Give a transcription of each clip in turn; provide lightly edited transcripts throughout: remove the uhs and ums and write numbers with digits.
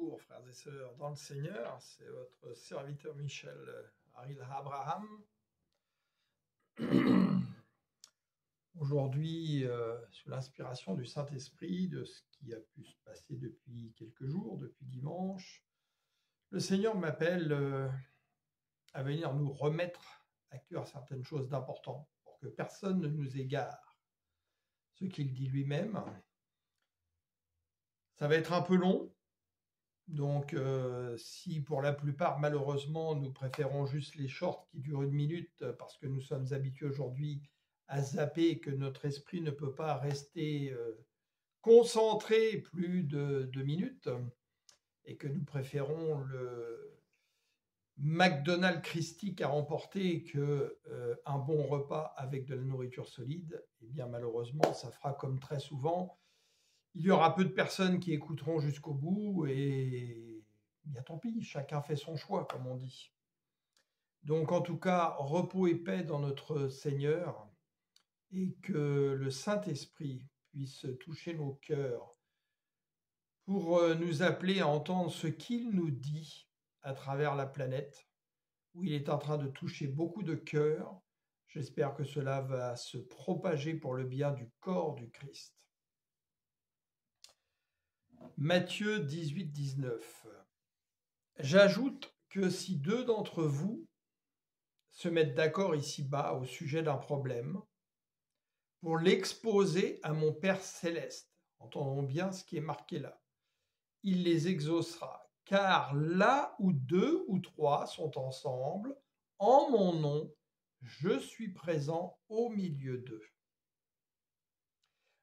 Bonjour frères et sœurs dans le Seigneur, c'est votre serviteur Michel Haril Abraham. Aujourd'hui, sous l'inspiration du Saint-Esprit, de ce qui a pu se passer depuis quelques jours, depuis dimanche, le Seigneur m'appelle à venir nous remettre à cœur certaines choses d'importantes pour que personne ne nous égare. Ce qu'il dit lui-même. Ça va être un peu long, donc si pour la plupart, malheureusement, nous préférons juste les shorts qui durent 1 minute parce que nous sommes habitués aujourd'hui à zapper et que notre esprit ne peut pas rester concentré plus de 2 minutes et que nous préférons le McDonald's christique à emporter qu'un bon repas avec de la nourriture solide, eh bien malheureusement, ça fera comme très souvent. Il y aura peu de personnes qui écouteront jusqu'au bout et bien tant pis, chacun fait son choix, comme on dit. Donc en tout cas, repos et paix dans notre Seigneur et que le Saint-Esprit puisse toucher nos cœurs pour nous appeler à entendre ce qu'il nous dit à travers la planète, où il est en train de toucher beaucoup de cœurs. J'espère que cela va se propager pour le bien du corps du Christ. Matthieu 18, 19. J'ajoute que si 2 d'entre vous se mettent d'accord ici-bas au sujet d'un problème, pour l'exposer à mon Père céleste, entendons bien ce qui est marqué là, il les exaucera, car là où 2 ou 3 sont ensemble, en mon nom, je suis présent au milieu d'eux.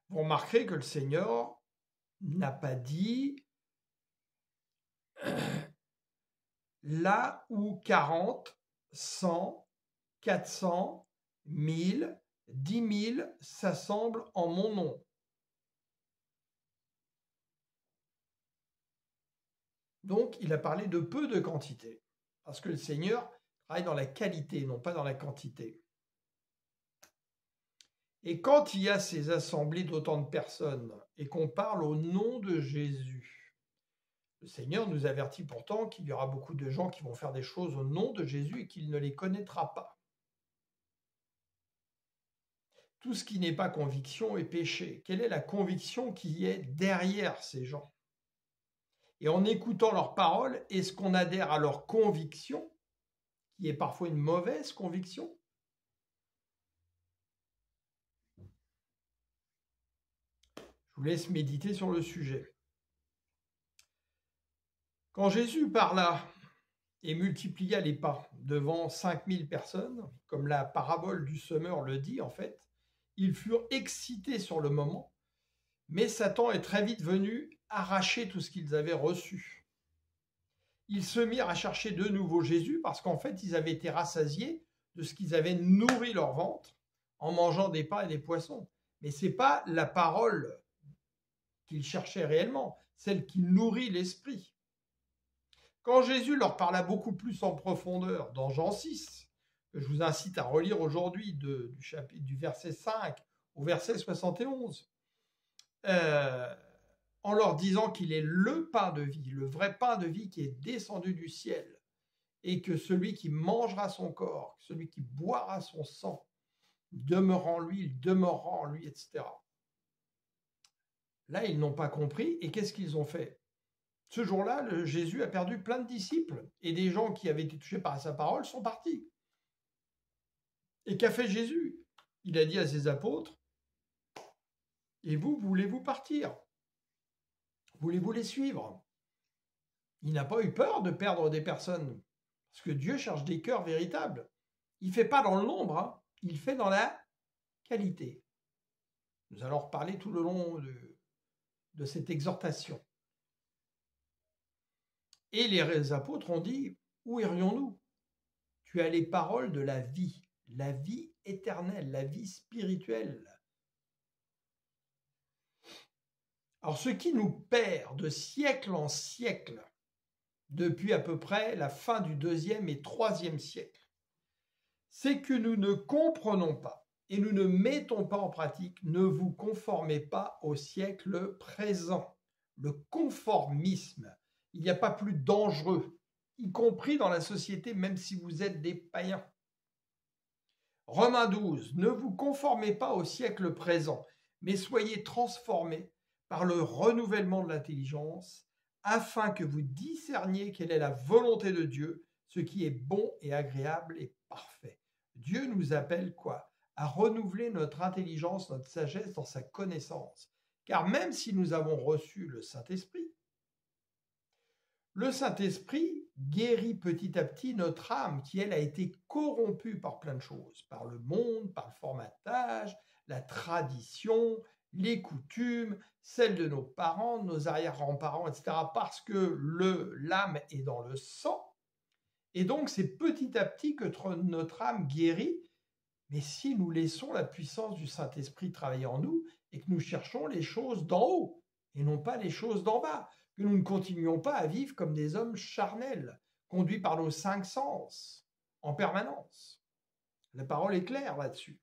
Vous remarquerez que le Seigneur n'a pas dit là où 40, 100, 400, 1000, 10 000 s'assemblent en mon nom. Donc, il a parlé de peu de quantité, parce que le Seigneur travaille dans la qualité, non pas dans la quantité. Et quand il y a ces assemblées d'autant de personnes et qu'on parle au nom de Jésus, le Seigneur nous avertit pourtant qu'il y aura beaucoup de gens qui vont faire des choses au nom de Jésus et qu'il ne les connaîtra pas. Tout ce qui n'est pas conviction est péché. Quelle est la conviction qui est derrière ces gens? Et en écoutant leurs paroles, est-ce qu'on adhère à leur conviction, qui est parfois une mauvaise conviction? Je vous laisse méditer sur le sujet. Quand Jésus parla et multiplia les pains devant 5000 personnes, comme la parabole du semeur le dit en fait, ils furent excités sur le moment, mais Satan est très vite venu arracher tout ce qu'ils avaient reçu. Ils se mirent à chercher de nouveau Jésus parce qu'en fait, ils avaient été rassasiés de ce qu'ils avaient nourri leur ventre en mangeant des pains et des poissons. Mais ce n'est pas la parole qu'ils cherchaient réellement, celle qui nourrit l'esprit. Quand Jésus leur parla beaucoup plus en profondeur dans Jean 6, que je vous incite à relire aujourd'hui du verset 5 au verset 71, en leur disant qu'il est le pain de vie, le vrai pain de vie qui est descendu du ciel, et que celui qui mangera son corps, celui qui boira son sang, demeurera en lui, il demeurera en lui, etc. Là, ils n'ont pas compris, et qu'est-ce qu'ils ont fait? Ce jour-là, Jésus a perdu plein de disciples, et des gens qui avaient été touchés par sa parole sont partis. Et qu'a fait Jésus? Il a dit à ses apôtres, et vous, voulez-vous partir? Voulez-vous les suivre? Il n'a pas eu peur de perdre des personnes, parce que Dieu cherche des cœurs véritables. Il ne fait pas dans le nombre, hein, il fait dans la qualité. Nous allons reparler tout le long de cette exhortation. Et les apôtres ont dit, où irions-nous? Tu as les paroles de la vie éternelle, la vie spirituelle. Alors, ce qui nous perd de siècle en siècle, depuis à peu près la fin du 2e et 3e siècle, c'est que nous ne comprenons pas et nous ne mettons pas en pratique, ne vous conformez pas au siècle présent. Le conformisme Il n'y a pas plus dangereux, y compris dans la société, même si vous êtes des païens. Romains 12, ne vous conformez pas au siècle présent, mais soyez transformés par le renouvellement de l'intelligence, afin que vous discerniez quelle est la volonté de Dieu, ce qui est bon et agréable et parfait. Dieu nous appelle quoi? À renouveler notre intelligence, notre sagesse dans sa connaissance. Car même si nous avons reçu le Saint-Esprit guérit petit à petit notre âme qui, elle, a été corrompue par plein de choses, par le monde, par le formatage, la tradition, les coutumes, celles de nos parents, de nos arrière-grands-parents, etc., parce que l'âme est dans le sang. Et donc, c'est petit à petit que notre âme guérit, mais si nous laissons la puissance du Saint-Esprit travailler en nous et que nous cherchons les choses d'en haut et non pas les choses d'en bas, que nous ne continuions pas à vivre comme des hommes charnels, conduits par nos 5 sens en permanence. La parole est claire là-dessus.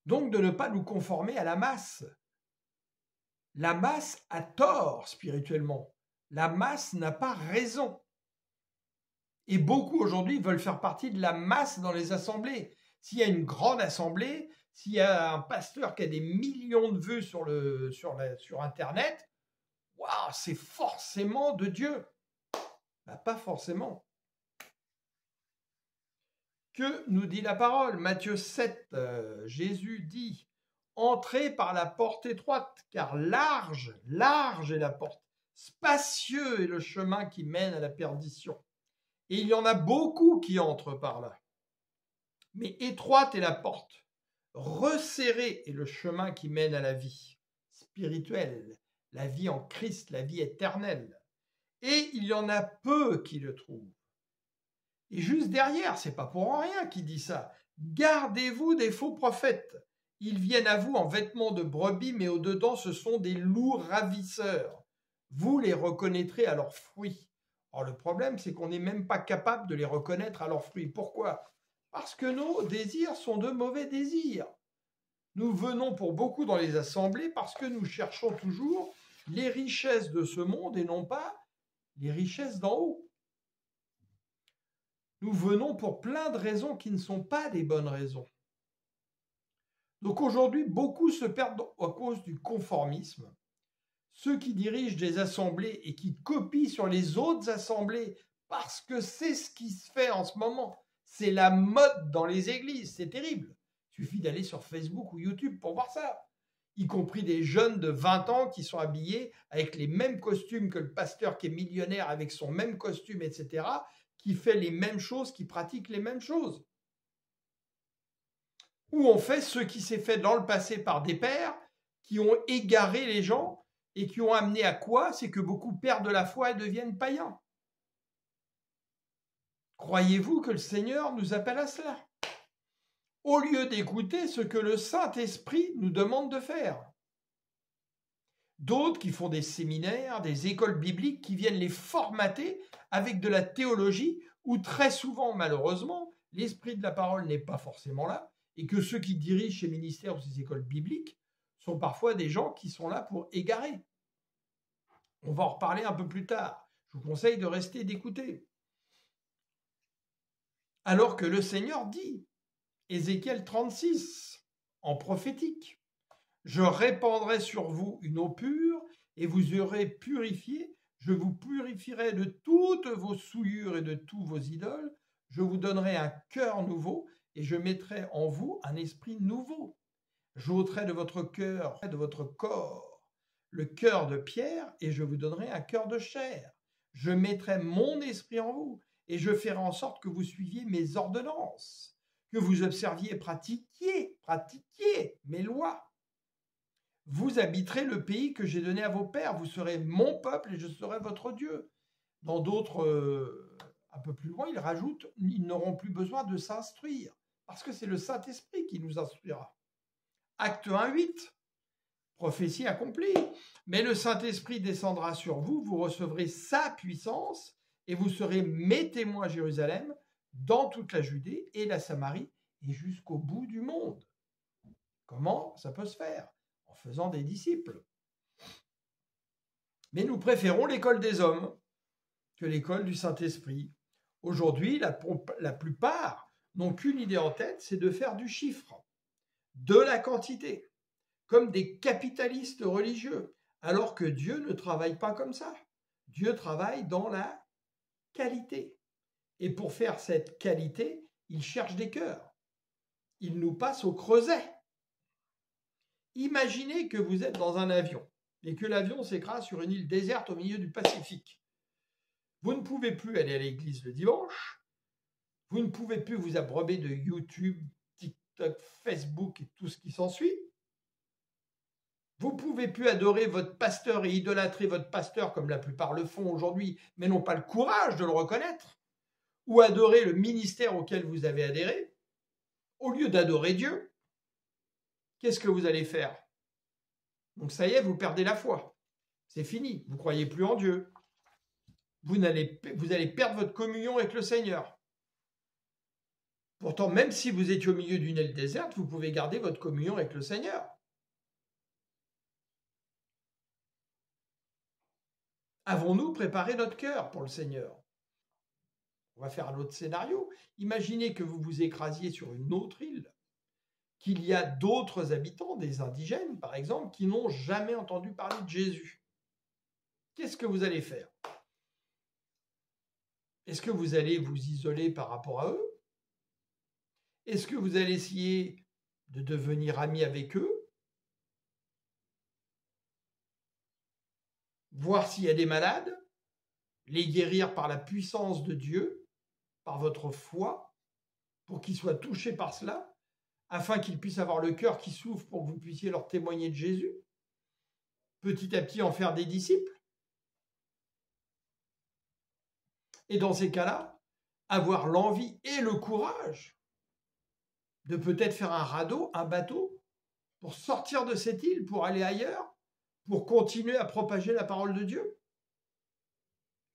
Donc de ne pas nous conformer à la masse. La masse a tort spirituellement. La masse n'a pas raison. Et beaucoup aujourd'hui veulent faire partie de la masse dans les assemblées. S'il y a une grande assemblée, s'il y a un pasteur qui a des millions de vues sur Internet, waouh, c'est forcément de Dieu. Ben, pas forcément. Que nous dit la parole? Matthieu 7, Jésus dit « Entrez par la porte étroite, car large est la porte, spacieux est le chemin qui mène à la perdition. Et il y en a beaucoup qui entrent par là. Mais étroite est la porte, resserré est le chemin qui mène à la vie spirituelle, la vie en Christ, la vie éternelle. Et il y en a peu qui le trouvent. » Et juste derrière, c'est pas pour rien qu'il dit ça. Gardez-vous des faux prophètes. Ils viennent à vous en vêtements de brebis, mais au-dedans, ce sont des loups ravisseurs. Vous les reconnaîtrez à leurs fruits. Or, le problème, c'est qu'on n'est même pas capable de les reconnaître à leurs fruits. Pourquoi? Parce que nos désirs sont de mauvais désirs. Nous venons pour beaucoup dans les assemblées parce que nous cherchons toujours les richesses de ce monde et non pas les richesses d'en haut. Nous venons pour plein de raisons qui ne sont pas des bonnes raisons. Donc aujourd'hui, beaucoup se perdent à cause du conformisme. Ceux qui dirigent des assemblées et qui copient sur les autres assemblées parce que c'est ce qui se fait en ce moment. C'est la mode dans les églises, c'est terrible. Il suffit d'aller sur Facebook ou YouTube pour voir ça. Y compris des jeunes de 20 ans qui sont habillés avec les mêmes costumes que le pasteur qui est millionnaire avec son même costume, etc., qui fait les mêmes choses, qui pratique les mêmes choses. Ou on fait ce qui s'est fait dans le passé par des pères qui ont égaré les gens et qui ont amené à quoi? C'est que beaucoup perdent la foi et deviennent païens. Croyez-vous que le Seigneur nous appelle à cela? Au lieu d'écouter ce que le Saint-Esprit nous demande de faire. D'autres qui font des séminaires, des écoles bibliques, qui viennent les formater avec de la théologie, où très souvent, malheureusement, l'esprit de la parole n'est pas forcément là, et que ceux qui dirigent ces ministères ou ces écoles bibliques sont parfois des gens qui sont là pour égarer. On va en reparler un peu plus tard. Je vous conseille de rester et d'écouter. Alors que le Seigneur dit, Ézéchiel 36, en prophétique, « Je répandrai sur vous une eau pure, et vous aurez purifié, je vous purifierai de toutes vos souillures et de tous vos idoles, je vous donnerai un cœur nouveau, et je mettrai en vous un esprit nouveau. J'ôterai de votre cœur, de votre corps, le cœur de pierre, et je vous donnerai un cœur de chair. Je mettrai mon esprit en vous, et je ferai en sorte que vous suiviez mes ordonnances, que vous observiez et pratiquiez mes lois. Vous habiterez le pays que j'ai donné à vos pères, vous serez mon peuple et je serai votre Dieu. » Dans d'autres, un peu plus loin, il rajoute, ils n'auront plus besoin de s'instruire, parce que c'est le Saint-Esprit qui nous instruira. Acte 1:8, prophétie accomplie. Mais le Saint-Esprit descendra sur vous, vous recevrez sa puissance et vous serez mes témoins à Jérusalem, dans toute la Judée et la Samarie et jusqu'au bout du monde. Comment ça peut se faire? En faisant des disciples. Mais nous préférons l'école des hommes que l'école du Saint-Esprit. Aujourd'hui, la plupart n'ont qu'une idée en tête, c'est de faire du chiffre, de la quantité, comme des capitalistes religieux, alors que Dieu ne travaille pas comme ça. Dieu travaille dans la qualité. Et pour faire cette qualité, il cherche des cœurs. Il nous passe au creuset. Imaginez que vous êtes dans un avion et que l'avion s'écrase sur une île déserte au milieu du Pacifique. Vous ne pouvez plus aller à l'église le dimanche. Vous ne pouvez plus vous abreuver de YouTube, TikTok, Facebook et tout ce qui s'ensuit. Vous ne pouvez plus adorer votre pasteur et idolâtrer votre pasteur comme la plupart le font aujourd'hui, mais n'ont pas le courage de le reconnaître, ou adorer le ministère auquel vous avez adhéré. Au lieu d'adorer Dieu, qu'est-ce que vous allez faire? Donc ça y est, vous perdez la foi. C'est fini, vous ne croyez plus en Dieu. Vous allez perdre votre communion avec le Seigneur. Pourtant, même si vous étiez au milieu d'une île déserte, vous pouvez garder votre communion avec le Seigneur. Avons-nous préparé notre cœur pour le Seigneur? On va faire un autre scénario. Imaginez que vous vous écrasiez sur une autre île, qu'il y a d'autres habitants, des indigènes par exemple, qui n'ont jamais entendu parler de Jésus. Qu'est-ce que vous allez faire? Est-ce que vous allez vous isoler par rapport à eux? Est-ce que vous allez essayer de devenir ami avec eux? Voir s'il y a des malades? Les guérir par la puissance de Dieu, par votre foi, pour qu'ils soient touchés par cela, afin qu'ils puissent avoir le cœur qui s'ouvre pour que vous puissiez leur témoigner de Jésus? Petit à petit en faire des disciples? Et dans ces cas-là, avoir l'envie et le courage de peut-être faire un radeau, un bateau, pour sortir de cette île, pour aller ailleurs, pour continuer à propager la parole de Dieu?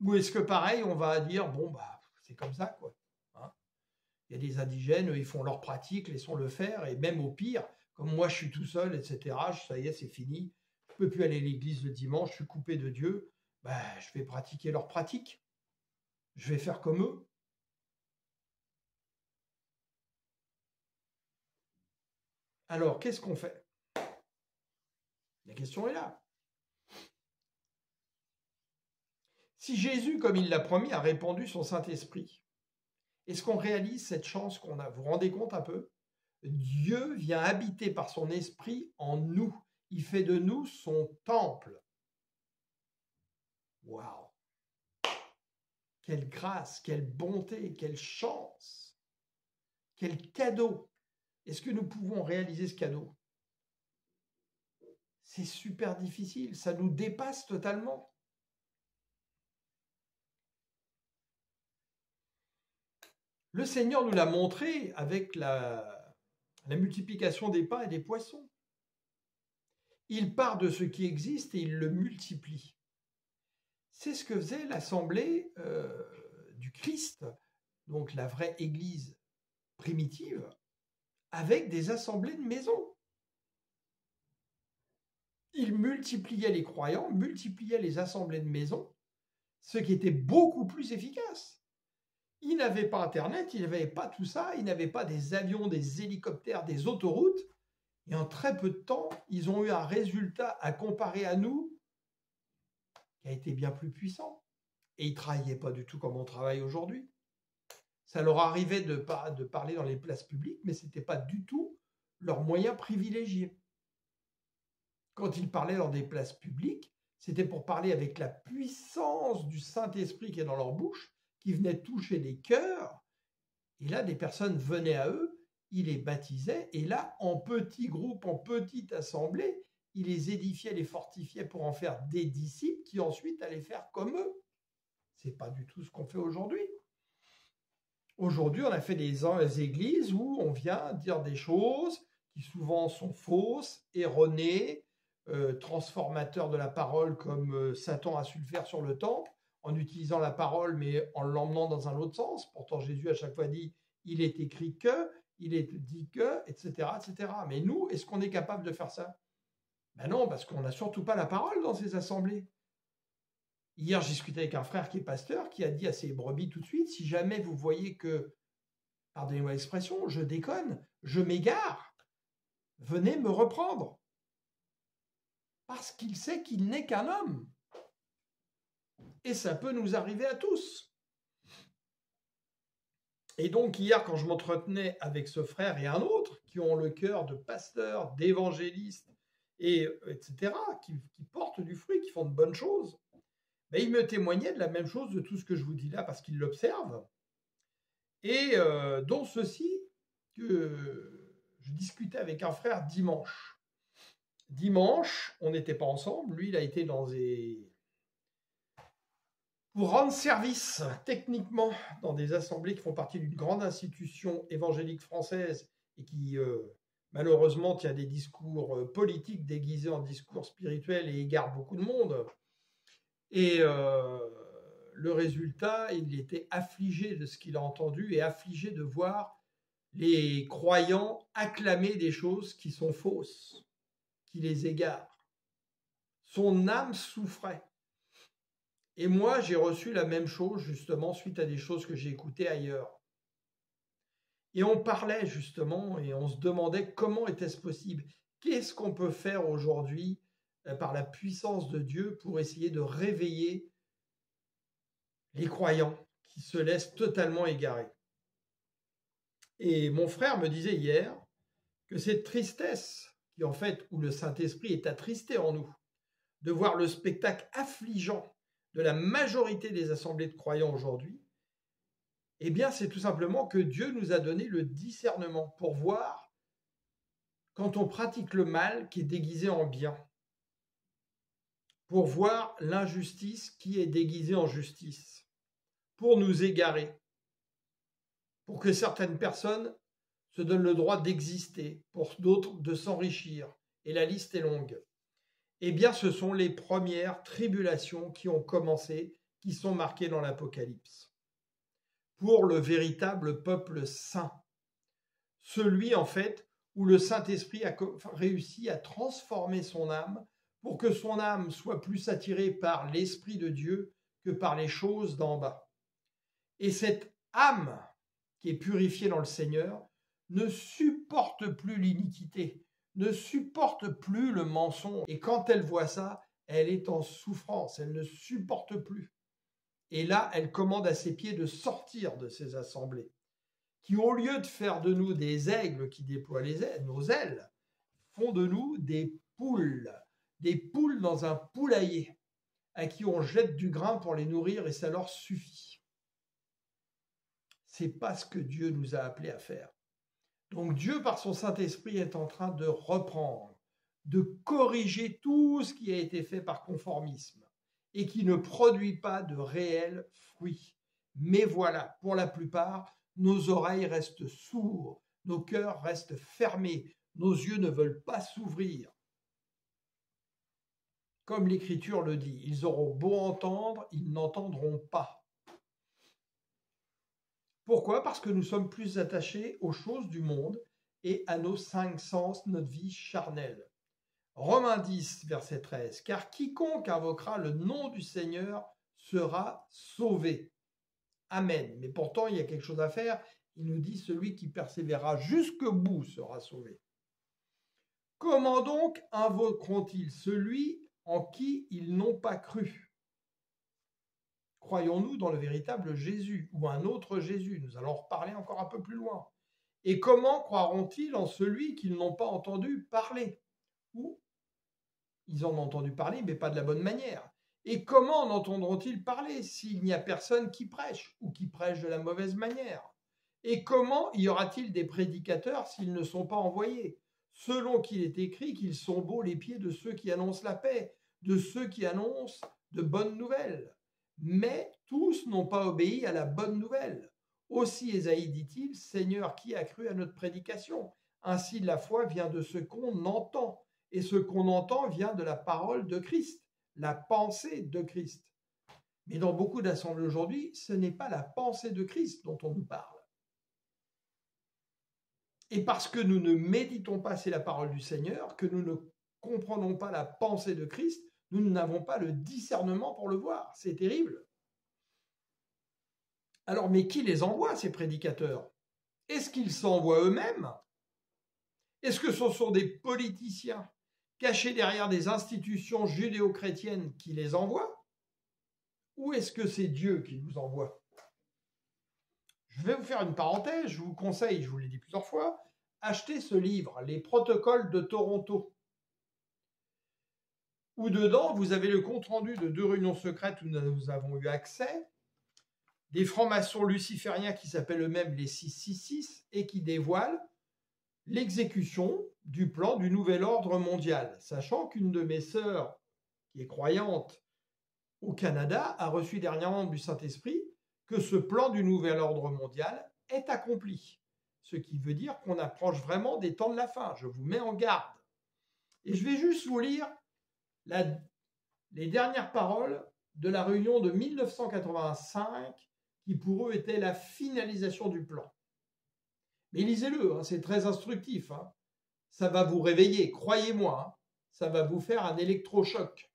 Ou est-ce que pareil, on va dire, bon, bah, c'est comme ça, quoi. Hein, il y a des indigènes, ils font leur pratique, laissons-le faire, et même au pire, comme moi je suis tout seul, etc., ça y est, c'est fini, je ne peux plus aller à l'église le dimanche, je suis coupé de Dieu, bah, je vais pratiquer leur pratique. Je vais faire comme eux. Alors, qu'est-ce qu'on fait? La question est là. Si Jésus, comme il l'a promis, a répandu son Saint-Esprit, est-ce qu'on réalise cette chance qu'on a? Vous vous rendez compte un peu? Dieu vient habiter par son esprit en nous. Il fait de nous son temple. Waouh! Quelle grâce, quelle bonté, quelle chance, quel cadeau! Est-ce que nous pouvons réaliser ce cadeau? C'est super difficile, ça nous dépasse totalement. Le Seigneur nous l'a montré avec la multiplication des pains et des poissons. Il part de ce qui existe et il le multiplie. C'est ce que faisait l'assemblée du Christ, donc la vraie Église primitive, avec des assemblées de maisons. Il multipliait les croyants, multipliait les assemblées de maisons, ce qui était beaucoup plus efficace. Ils n'avaient pas Internet, ils n'avaient pas tout ça, ils n'avaient pas des avions, des hélicoptères, des autoroutes. Et en très peu de temps, ils ont eu un résultat à comparer à nous qui a été bien plus puissant. Et ils ne travaillaient pas du tout comme on travaille aujourd'hui. Ça leur arrivait de parler dans les places publiques, mais ce n'était pas du tout leur moyen privilégié. Quand ils parlaient dans des places publiques, c'était pour parler avec la puissance du Saint-Esprit qui est dans leur bouche, qui venait toucher les cœurs. Et là, des personnes venaient à eux, ils les baptisaient, et là, en petits groupes, en petite assemblée, ils les édifiaient, les fortifiaient pour en faire des disciples qui ensuite allaient faire comme eux. Ce n'est pas du tout ce qu'on fait aujourd'hui. Aujourd'hui, on a fait des églises où on vient dire des choses qui souvent sont fausses, erronées, transformateurs de la parole comme Satan a su le faire sur le temple, en utilisant la parole mais en l'emmenant dans un autre sens. Pourtant, Jésus à chaque fois dit « il est écrit que », il est dit que, etc., etc. Mais nous, est-ce qu'on est capable de faire ça? Ben non, parce qu'on n'a surtout pas la parole dans ces assemblées. Hier, j'ai discuté avec un frère qui est pasteur, qui a dit à ses brebis tout de suite, si jamais vous voyez que, pardonnez-moi l'expression, je déconne, je m'égare, venez me reprendre. Parce qu'il sait qu'il n'est qu'un homme. Et ça peut nous arriver à tous. Et donc hier, quand je m'entretenais avec ce frère et un autre, qui ont le cœur de pasteurs, d'évangélistes, etc., qui portent du fruit, qui font de bonnes choses, ben, ils me témoignaient de la même chose de tout ce que je vous dis là, parce qu'ils l'observent. Et dont ceci, que je discutais avec un frère dimanche. Dimanche, on n'était pas ensemble, lui il a été pour rendre service techniquement dans des assemblées qui font partie d'une grande institution évangélique française et qui malheureusement tient des discours politiques déguisés en discours spirituels et égare beaucoup de monde. Et le résultat, il était affligé de ce qu'il a entendu et affligé de voir les croyants acclamer des choses qui sont fausses, qui les égarent. Son âme souffrait. Et moi, j'ai reçu la même chose, justement, suite à des choses que j'ai écoutées ailleurs. Et on parlait, justement, et on se demandait comment était-ce possible. Qu'est-ce qu'on peut faire aujourd'hui, par la puissance de Dieu, pour essayer de réveiller les croyants qui se laissent totalement égarer. Et mon frère me disait hier que cette tristesse, qui en fait, où le Saint-Esprit est attristé en nous, de voir le spectacle affligeant de la majorité des assemblées de croyants aujourd'hui, eh bien, c'est tout simplement que Dieu nous a donné le discernement pour voir quand on pratique le mal qui est déguisé en bien, pour voir l'injustice qui est déguisée en justice, pour nous égarer, pour que certaines personnes se donnent le droit d'exister, pour d'autres de s'enrichir, et la liste est longue. Eh bien, ce sont les premières tribulations qui ont commencé, qui sont marquées dans l'Apocalypse. Pour le véritable peuple saint, celui en fait où le Saint-Esprit a réussi à transformer son âme pour que son âme soit plus attirée par l'Esprit de Dieu que par les choses d'en bas. Et cette âme qui est purifiée dans le Seigneur ne supporte plus l'iniquité, ne supporte plus le mensonge. Et quand elle voit ça, elle est en souffrance, elle ne supporte plus. Et là, elle commande à ses pieds de sortir de ces assemblées, qui au lieu de faire de nous des aigles qui déploient nos ailes, font de nous des poules dans un poulailler, à qui on jette du grain pour les nourrir et ça leur suffit. C'est pas ce que Dieu nous a appelés à faire. Donc Dieu, par son Saint-Esprit, est en train de reprendre, de corriger tout ce qui a été fait par conformisme et qui ne produit pas de réels fruits. Mais voilà, pour la plupart, nos oreilles restent sourdes, nos cœurs restent fermés, nos yeux ne veulent pas s'ouvrir. Comme l'Écriture le dit, ils auront beau entendre, ils n'entendront pas. Pourquoi? Parce que nous sommes plus attachés aux choses du monde et à nos 5 sens, notre vie charnelle. Romains 10, verset 13. Car quiconque invoquera le nom du Seigneur sera sauvé. Amen. Mais pourtant, il y a quelque chose à faire. Il nous dit, celui qui persévérera jusqu'au bout sera sauvé. Comment donc invoqueront-ils celui en qui ils n'ont pas cru? Croyons-nous dans le véritable Jésus ou un autre Jésus? Nous allons en reparler encore un peu plus loin. Et comment croiront-ils en celui qu'ils n'ont pas entendu parler? Ou ils en ont entendu parler, mais pas de la bonne manière. Et comment en entendront-ils parler s'il n'y a personne qui prêche ou qui prêche de la mauvaise manière? Et comment y aura-t-il des prédicateurs s'ils ne sont pas envoyés? Selon qu'il est écrit qu'ils sont beaux les pieds de ceux qui annoncent la paix, de ceux qui annoncent de bonnes nouvelles. Mais tous n'ont pas obéi à la bonne nouvelle. Aussi Ésaïe dit-il, Seigneur, qui a cru à notre prédication? Ainsi la foi vient de ce qu'on entend. Et ce qu'on entend vient de la parole de Christ, la pensée de Christ. Mais dans beaucoup d'assemblées aujourd'hui, ce n'est pas la pensée de Christ dont on nous parle. Et parce que nous ne méditons pas, c'est la parole du Seigneur, que nous ne comprenons pas la pensée de Christ, Nous n'avons pas le discernement pour le voir. C'est terrible. Alors, mais qui les envoie, ces prédicateurs? Est-ce qu'ils s'envoient eux-mêmes? Est-ce que ce sont des politiciens cachés derrière des institutions judéo-chrétiennes qui les envoient? Ou est-ce que c'est Dieu qui nous envoie? Je vais vous faire une parenthèse, je vous conseille, je vous l'ai dit plusieurs fois, achetez ce livre, Les Protocoles de Toronto, où dedans, vous avez le compte-rendu de 2 réunions secrètes où nous avons eu accès, des francs-maçons lucifériens qui s'appellent eux-mêmes les 666 et qui dévoilent l'exécution du plan du nouvel ordre mondial, sachant qu'une de mes sœurs, qui est croyante au Canada, a reçu dernièrement du Saint-Esprit que ce plan du nouvel ordre mondial est accompli. Ce qui veut dire qu'on approche vraiment des temps de la fin. Je vous mets en garde. Et je vais juste vous lire les dernières paroles de la réunion de 1985, qui pour eux était la finalisation du plan. Mais lisez-le, hein, c'est très instructif. Hein. Ça va vous réveiller, croyez-moi. Hein, ça va vous faire un électrochoc.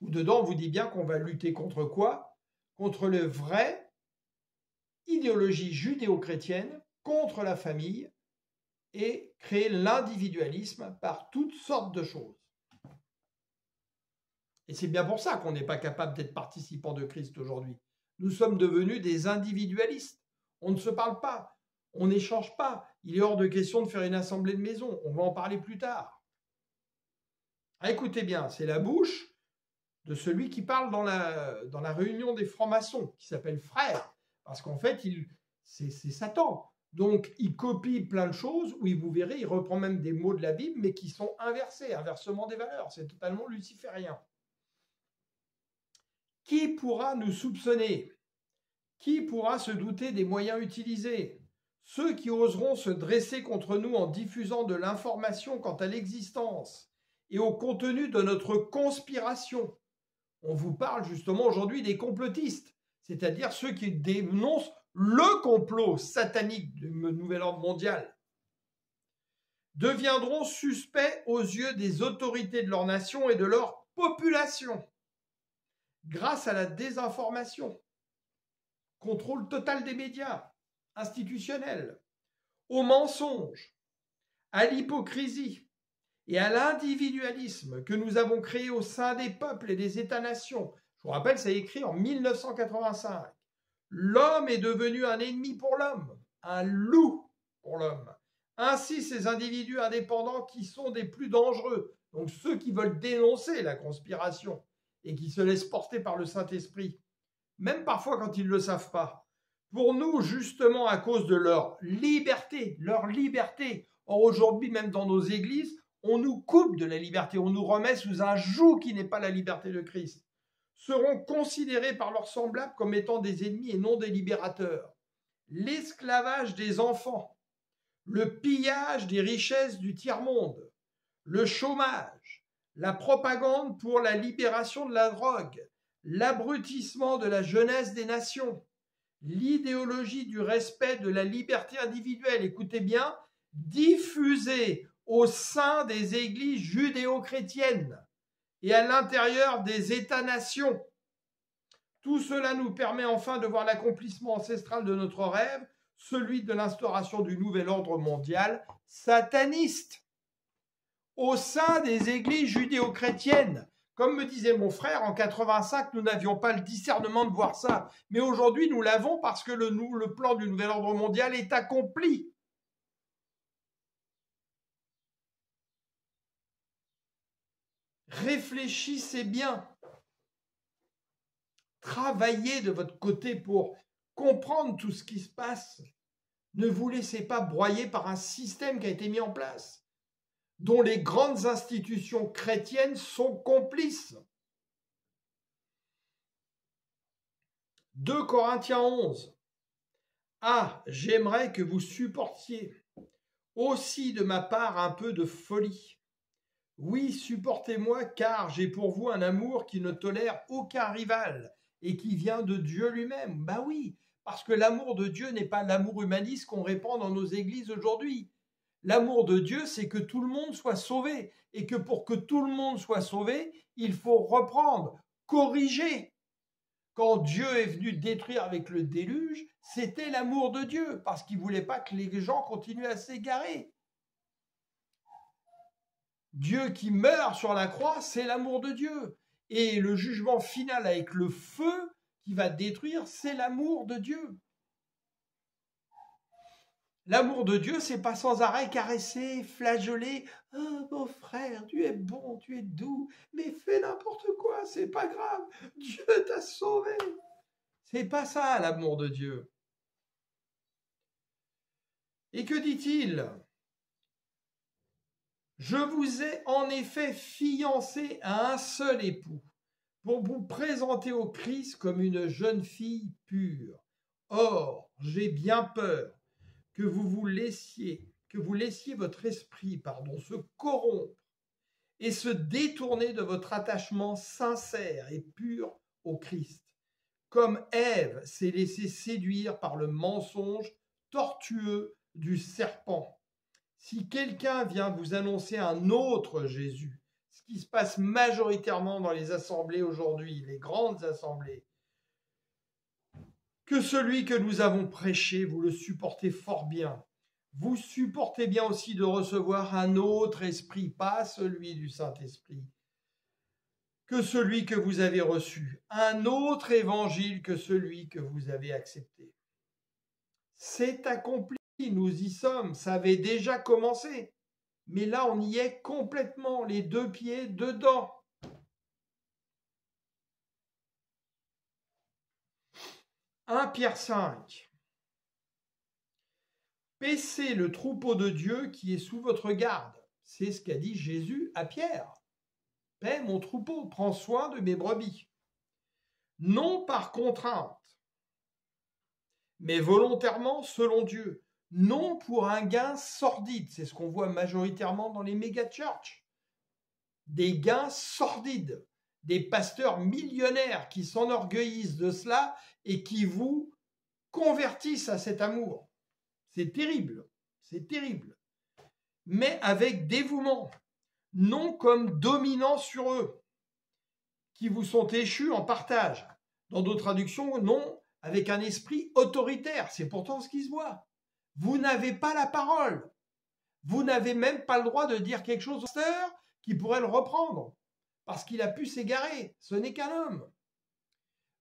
Où dedans, on vous dit bien qu'on va lutter contre quoi? Contre le vrai idéologie judéo-chrétienne, contre la famille, et créer l'individualisme par toutes sortes de choses. Et c'est bien pour ça qu'on n'est pas capable d'être participant de Christ aujourd'hui. Nous sommes devenus des individualistes. On ne se parle pas, on n'échange pas. Il est hors de question de faire une assemblée de maison. On va en parler plus tard. Ah, écoutez bien, c'est la bouche de celui qui parle dans la réunion des francs-maçons, qui s'appelle Frère, parce qu'en fait, c'est Satan. Donc, il copie plein de choses, où vous verrez, il reprend même des mots de la Bible, mais qui sont inversés, inversement des valeurs. C'est totalement luciférien. Qui pourra nous soupçonner? Qui pourra se douter des moyens utilisés? Ceux qui oseront se dresser contre nous en diffusant de l'information quant à l'existence et au contenu de notre conspiration. On vous parle justement aujourd'hui des complotistes, c'est-à-dire ceux qui dénoncent le complot satanique du nouvel ordre mondial, deviendront suspects aux yeux des autorités de leur nation et de leur population, grâce à la désinformation, contrôle total des médias institutionnels, au mensonge, à l'hypocrisie et à l'individualisme que nous avons créé au sein des peuples et des États-nations. Je vous rappelle, ça est écrit en 1985. L'homme est devenu un ennemi pour l'homme, un loup pour l'homme. Ainsi, ces individus indépendants qui sont des plus dangereux, donc ceux qui veulent dénoncer la conspiration et qui se laissent porter par le Saint-Esprit, même parfois quand ils ne le savent pas, pour nous, justement, à cause de leur liberté. Or, aujourd'hui, même dans nos églises, on nous coupe de la liberté, on nous remet sous un joug qui n'est pas la liberté de Christ, seront considérés par leurs semblables comme étant des ennemis et non des libérateurs. L'esclavage des enfants, le pillage des richesses du tiers-monde, le chômage, la propagande pour la libération de la drogue, l'abrutissement de la jeunesse des nations, l'idéologie du respect de la liberté individuelle, écoutez bien, diffusée au sein des églises judéo-chrétiennes et à l'intérieur des États-nations. Tout cela nous permet enfin de voir l'accomplissement ancestral de notre rêve, celui de l'instauration du nouvel ordre mondial sataniste au sein des églises judéo-chrétiennes. Comme me disait mon frère, en 85, nous n'avions pas le discernement de voir ça. Mais aujourd'hui, nous l'avons parce que le plan du nouvel ordre mondial est accompli. Réfléchissez bien. Travaillez de votre côté pour comprendre tout ce qui se passe. Ne vous laissez pas broyer par un système qui a été mis en place, dont les grandes institutions chrétiennes sont complices. 2 Corinthiens 11. Ah, j'aimerais que vous supportiez aussi de ma part un peu de folie. Oui, supportez-moi, car j'ai pour vous un amour qui ne tolère aucun rival et qui vient de Dieu lui-même. Ben oui, parce que l'amour de Dieu n'est pas l'amour humaniste qu'on répand dans nos églises aujourd'hui. L'amour de Dieu, c'est que tout le monde soit sauvé. Et que pour que tout le monde soit sauvé, il faut reprendre, corriger. Quand Dieu est venu détruire avec le déluge, c'était l'amour de Dieu, parce qu'il ne voulait pas que les gens continuent à s'égarer. Dieu qui meurt sur la croix, c'est l'amour de Dieu. Et le jugement final avec le feu qui va détruire, c'est l'amour de Dieu. L'amour de Dieu, c'est pas sans arrêt caresser, flageoler. « Oh, mon frère, tu es bon, tu es doux, mais fais n'importe quoi, c'est pas grave, Dieu t'a sauvé. » C'est pas ça, l'amour de Dieu. Et que dit-il ? « Je vous ai en effet fiancé à un seul époux, pour vous présenter au Christ comme une jeune fille pure. Or, j'ai bien peur que vous laissiez votre esprit, se corrompre et se détourner de votre attachement sincère et pur au Christ, comme Ève s'est laissée séduire par le mensonge tortueux du serpent. Si quelqu'un vient vous annoncer un autre Jésus, ce qui se passe majoritairement dans les assemblées aujourd'hui, les grandes assemblées, que celui que nous avons prêché, vous le supportez fort bien. Vous supportez bien aussi de recevoir un autre esprit, pas celui du Saint-Esprit, que celui que vous avez reçu, un autre évangile que celui que vous avez accepté. C'est accompli, nous y sommes, ça avait déjà commencé, mais là on y est complètement, les deux pieds dedans. 1 Pierre 5. Paissez le troupeau de Dieu qui est sous votre garde. C'est ce qu'a dit Jésus à Pierre. Paie mon troupeau, prends soin de mes brebis. Non par contrainte, mais volontairement selon Dieu. Non pour un gain sordide. C'est ce qu'on voit majoritairement dans les méga-churches. Des gains sordides. Des pasteurs millionnaires qui s'enorgueillissent de cela et qui vous convertissent à cet amour. C'est terrible, c'est terrible. Mais avec dévouement, non comme dominant sur eux, qui vous sont échus en partage. Dans d'autres traductions, non avec un esprit autoritaire. C'est pourtant ce qui se voit. Vous n'avez pas la parole. Vous n'avez même pas le droit de dire quelque chose au pasteur qui pourrait le reprendre, parce qu'il a pu s'égarer. Ce n'est qu'un homme.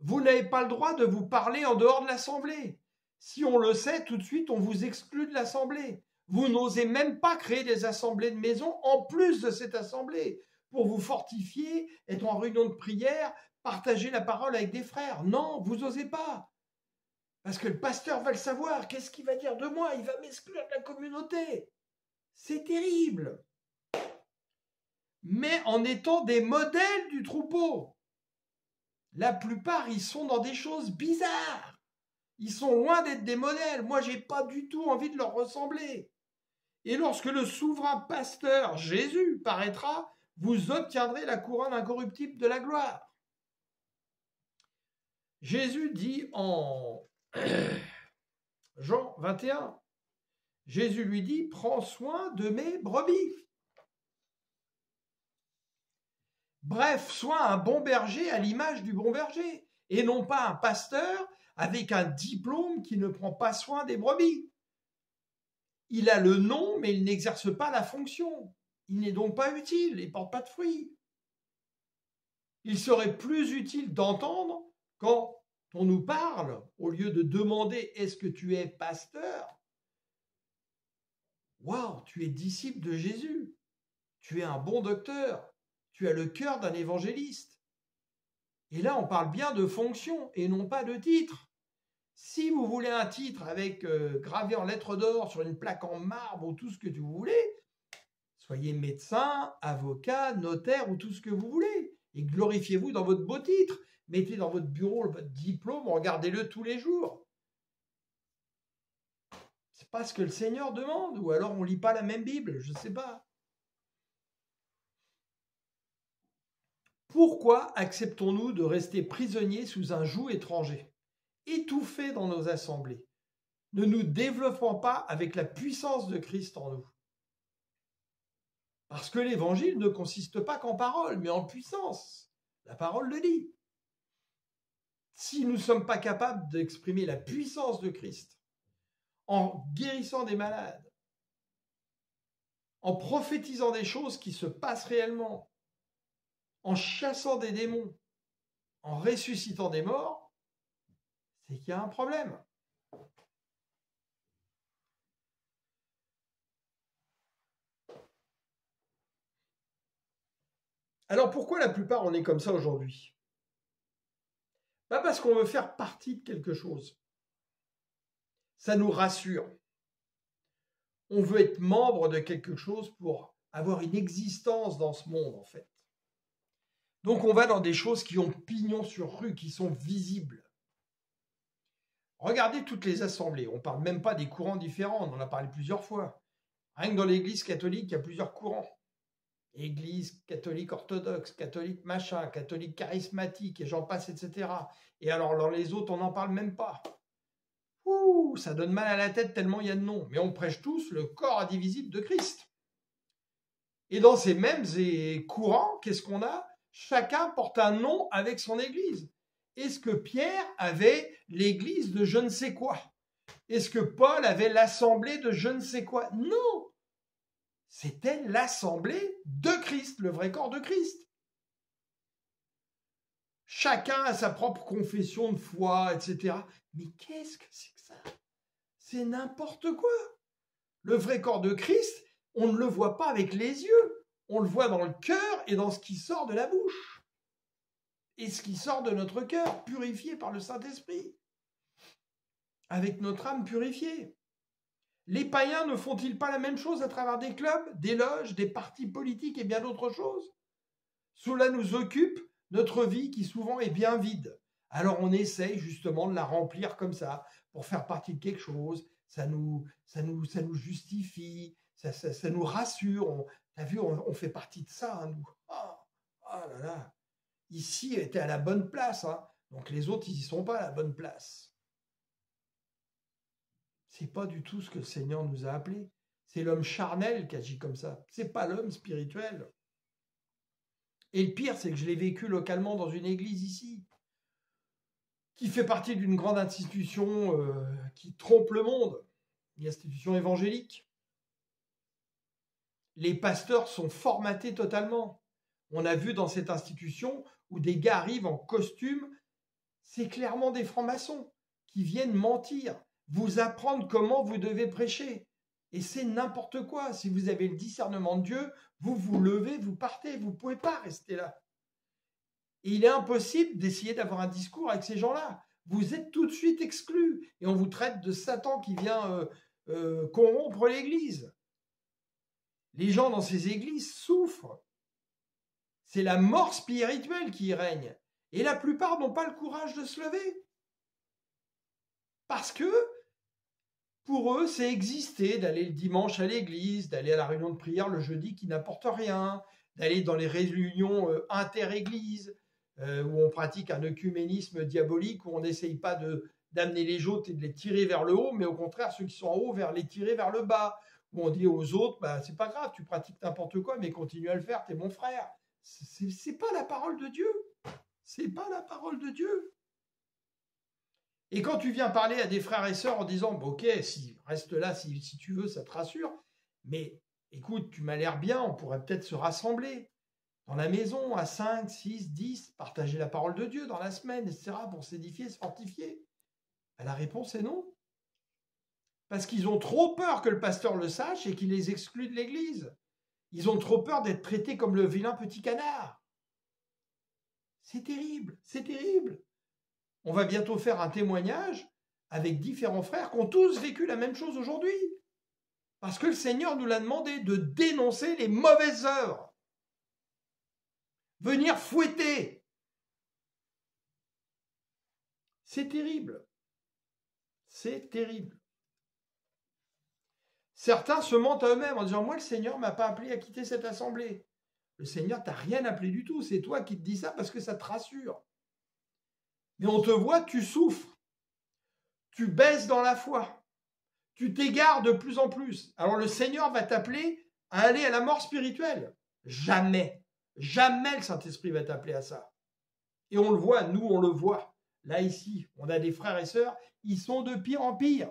Vous n'avez pas le droit de vous parler en dehors de l'assemblée. Si on le sait, tout de suite, on vous exclut de l'assemblée. Vous n'osez même pas créer des assemblées de maison en plus de cette assemblée pour vous fortifier, être en réunion de prière, partager la parole avec des frères. Non, vous n'osez pas. Parce que le pasteur va le savoir. Qu'est-ce qu'il va dire de moi? Il va m'exclure de la communauté. C'est terrible. Mais en étant des modèles du troupeau. La plupart, ils sont dans des choses bizarres. Ils sont loin d'être des modèles. Moi, j'ai pas du tout envie de leur ressembler. Et lorsque le souverain pasteur Jésus paraîtra, vous obtiendrez la couronne incorruptible de la gloire. Jésus dit en Jean 21, Jésus lui dit, prends soin de mes brebis. Bref, sois un bon berger à l'image du bon berger, et non pas un pasteur avec un diplôme qui ne prend pas soin des brebis. Il a le nom, mais il n'exerce pas la fonction. Il n'est donc pas utile, il ne porte pas de fruits. Il serait plus utile d'entendre quand on nous parle, au lieu de demander « est-ce que tu es pasteur ?» Waouh, tu es disciple de Jésus, tu es un bon docteur, tu as le cœur d'un évangéliste. Et là, on parle bien de fonction et non pas de titre. Si vous voulez un titre avec gravé en lettres d'or sur une plaque en marbre ou tout ce que vous voulez, soyez médecin, avocat, notaire ou tout ce que vous voulez. Et glorifiez-vous dans votre beau titre. Mettez dans votre bureau votre diplôme, regardez-le tous les jours. C'est pas ce que le Seigneur demande, ou alors on lit pas la même Bible, je ne sais pas. Pourquoi acceptons-nous de rester prisonniers sous un joug étranger, étouffés dans nos assemblées, ne nous développons pas avec la puissance de Christ en nous? Parce que l'évangile ne consiste pas qu'en parole, mais en puissance. La parole le dit. Si nous ne sommes pas capables d'exprimer la puissance de Christ en guérissant des malades, en prophétisant des choses qui se passent réellement, en chassant des démons, en ressuscitant des morts, c'est qu'il y a un problème. Alors pourquoi la plupart on est comme ça aujourd'hui? Parce qu'on veut faire partie de quelque chose. Ça nous rassure. On veut être membre de quelque chose pour avoir une existence dans ce monde, en fait. Donc on va dans des choses qui ont pignon sur rue, qui sont visibles. Regardez toutes les assemblées. On ne parle même pas des courants différents, on en a parlé plusieurs fois. Rien que dans l'Église catholique, il y a plusieurs courants. Église catholique orthodoxe, catholique machin, catholique charismatique, et j'en passe, etc. Et alors dans les autres, on n'en parle même pas. Ouh, ça donne mal à la tête tellement il y a de noms. Mais on prêche tous le corps indivisible de Christ. Et dans ces mêmes courants, qu'est-ce qu'on a? Chacun porte un nom avec son église. Est-ce que Pierre avait l'église de je ne sais quoi? Est-ce que Paul avait l'assemblée de je ne sais quoi? Non! C'était l'assemblée de Christ, le vrai corps de Christ. Chacun a sa propre confession de foi, etc. Mais qu'est-ce que c'est que ça? C'est n'importe quoi. Le vrai corps de Christ, on ne le voit pas avec les yeux. On le voit dans le cœur et dans ce qui sort de la bouche. Et ce qui sort de notre cœur, purifié par le Saint-Esprit. Avec notre âme purifiée. Les païens ne font-ils pas la même chose à travers des clubs, des loges, des partis politiques et bien d'autres choses? Cela nous occupe notre vie qui souvent est bien vide. Alors on essaye justement de la remplir comme ça, pour faire partie de quelque chose. Ça nous justifie, ça nous rassure. T'as vu, on fait partie de ça, hein, nous. Oh là là. Ici, était à la bonne place. Hein. Donc les autres, ils n'y sont pas à la bonne place. C'est pas du tout ce que le Seigneur nous a appelés. C'est l'homme charnel qui agit comme ça. C'est pas l'homme spirituel. Et le pire, c'est que je l'ai vécu localement dans une église ici, qui fait partie d'une grande institution qui trompe le monde, une institution évangélique. Les pasteurs sont formatés totalement. On a vu dans cette institution où des gars arrivent en costume, c'est clairement des francs-maçons qui viennent mentir, vous apprendre comment vous devez prêcher. Et c'est n'importe quoi. Si vous avez le discernement de Dieu, vous vous levez, vous partez. Vous ne pouvez pas rester là. Et il est impossible d'essayer d'avoir un discours avec ces gens-là. Vous êtes tout de suite exclus. Et on vous traite de Satan qui vient corrompre l'Église. Les gens dans ces églises souffrent. C'est la mort spirituelle qui y règne. Et la plupart n'ont pas le courage de se lever. Parce que pour eux, c'est exister, d'aller le dimanche à l'église, d'aller à la réunion de prière le jeudi qui n'apporte rien, d'aller dans les réunions inter-églises, où on pratique un œcuménisme diabolique, où on n'essaye pas d'amener les autres et de les tirer vers le haut, mais au contraire, ceux qui sont en haut, vers les tirer vers le bas, où on dit aux autres, c'est pas grave, tu pratiques n'importe quoi, mais continue à le faire, t'es mon frère. C'est pas la parole de Dieu. C'est pas la parole de Dieu. Et quand tu viens parler à des frères et sœurs en disant ok, reste là si tu veux, ça te rassure, mais écoute, tu m'as l'air bien, on pourrait peut-être se rassembler dans la maison à 5, 6, 10, partager la parole de Dieu dans la semaine, etc., pour s'édifier, se fortifier. La réponse est non. Parce qu'ils ont trop peur que le pasteur le sache et qu'il les exclue de l'église. Ils ont trop peur d'être traités comme le vilain petit canard. C'est terrible, c'est terrible. On va bientôt faire un témoignage avec différents frères qui ont tous vécu la même chose aujourd'hui. Parce que le Seigneur nous l'a demandé de dénoncer les mauvaises œuvres. Venir fouetter. C'est terrible. C'est terrible. Certains se mentent à eux-mêmes en disant « Moi, le Seigneur ne m'a pas appelé à quitter cette assemblée. » Le Seigneur ne t'a rien appelé du tout. C'est toi qui te dis ça parce que ça te rassure. Mais on te voit, tu souffres. Tu baisses dans la foi. Tu t'égares de plus en plus. Alors le Seigneur va t'appeler à aller à la mort spirituelle. Jamais, jamais le Saint-Esprit va t'appeler à ça. Et on le voit, nous on le voit. Là ici, on a des frères et sœurs, ils sont de pire en pire.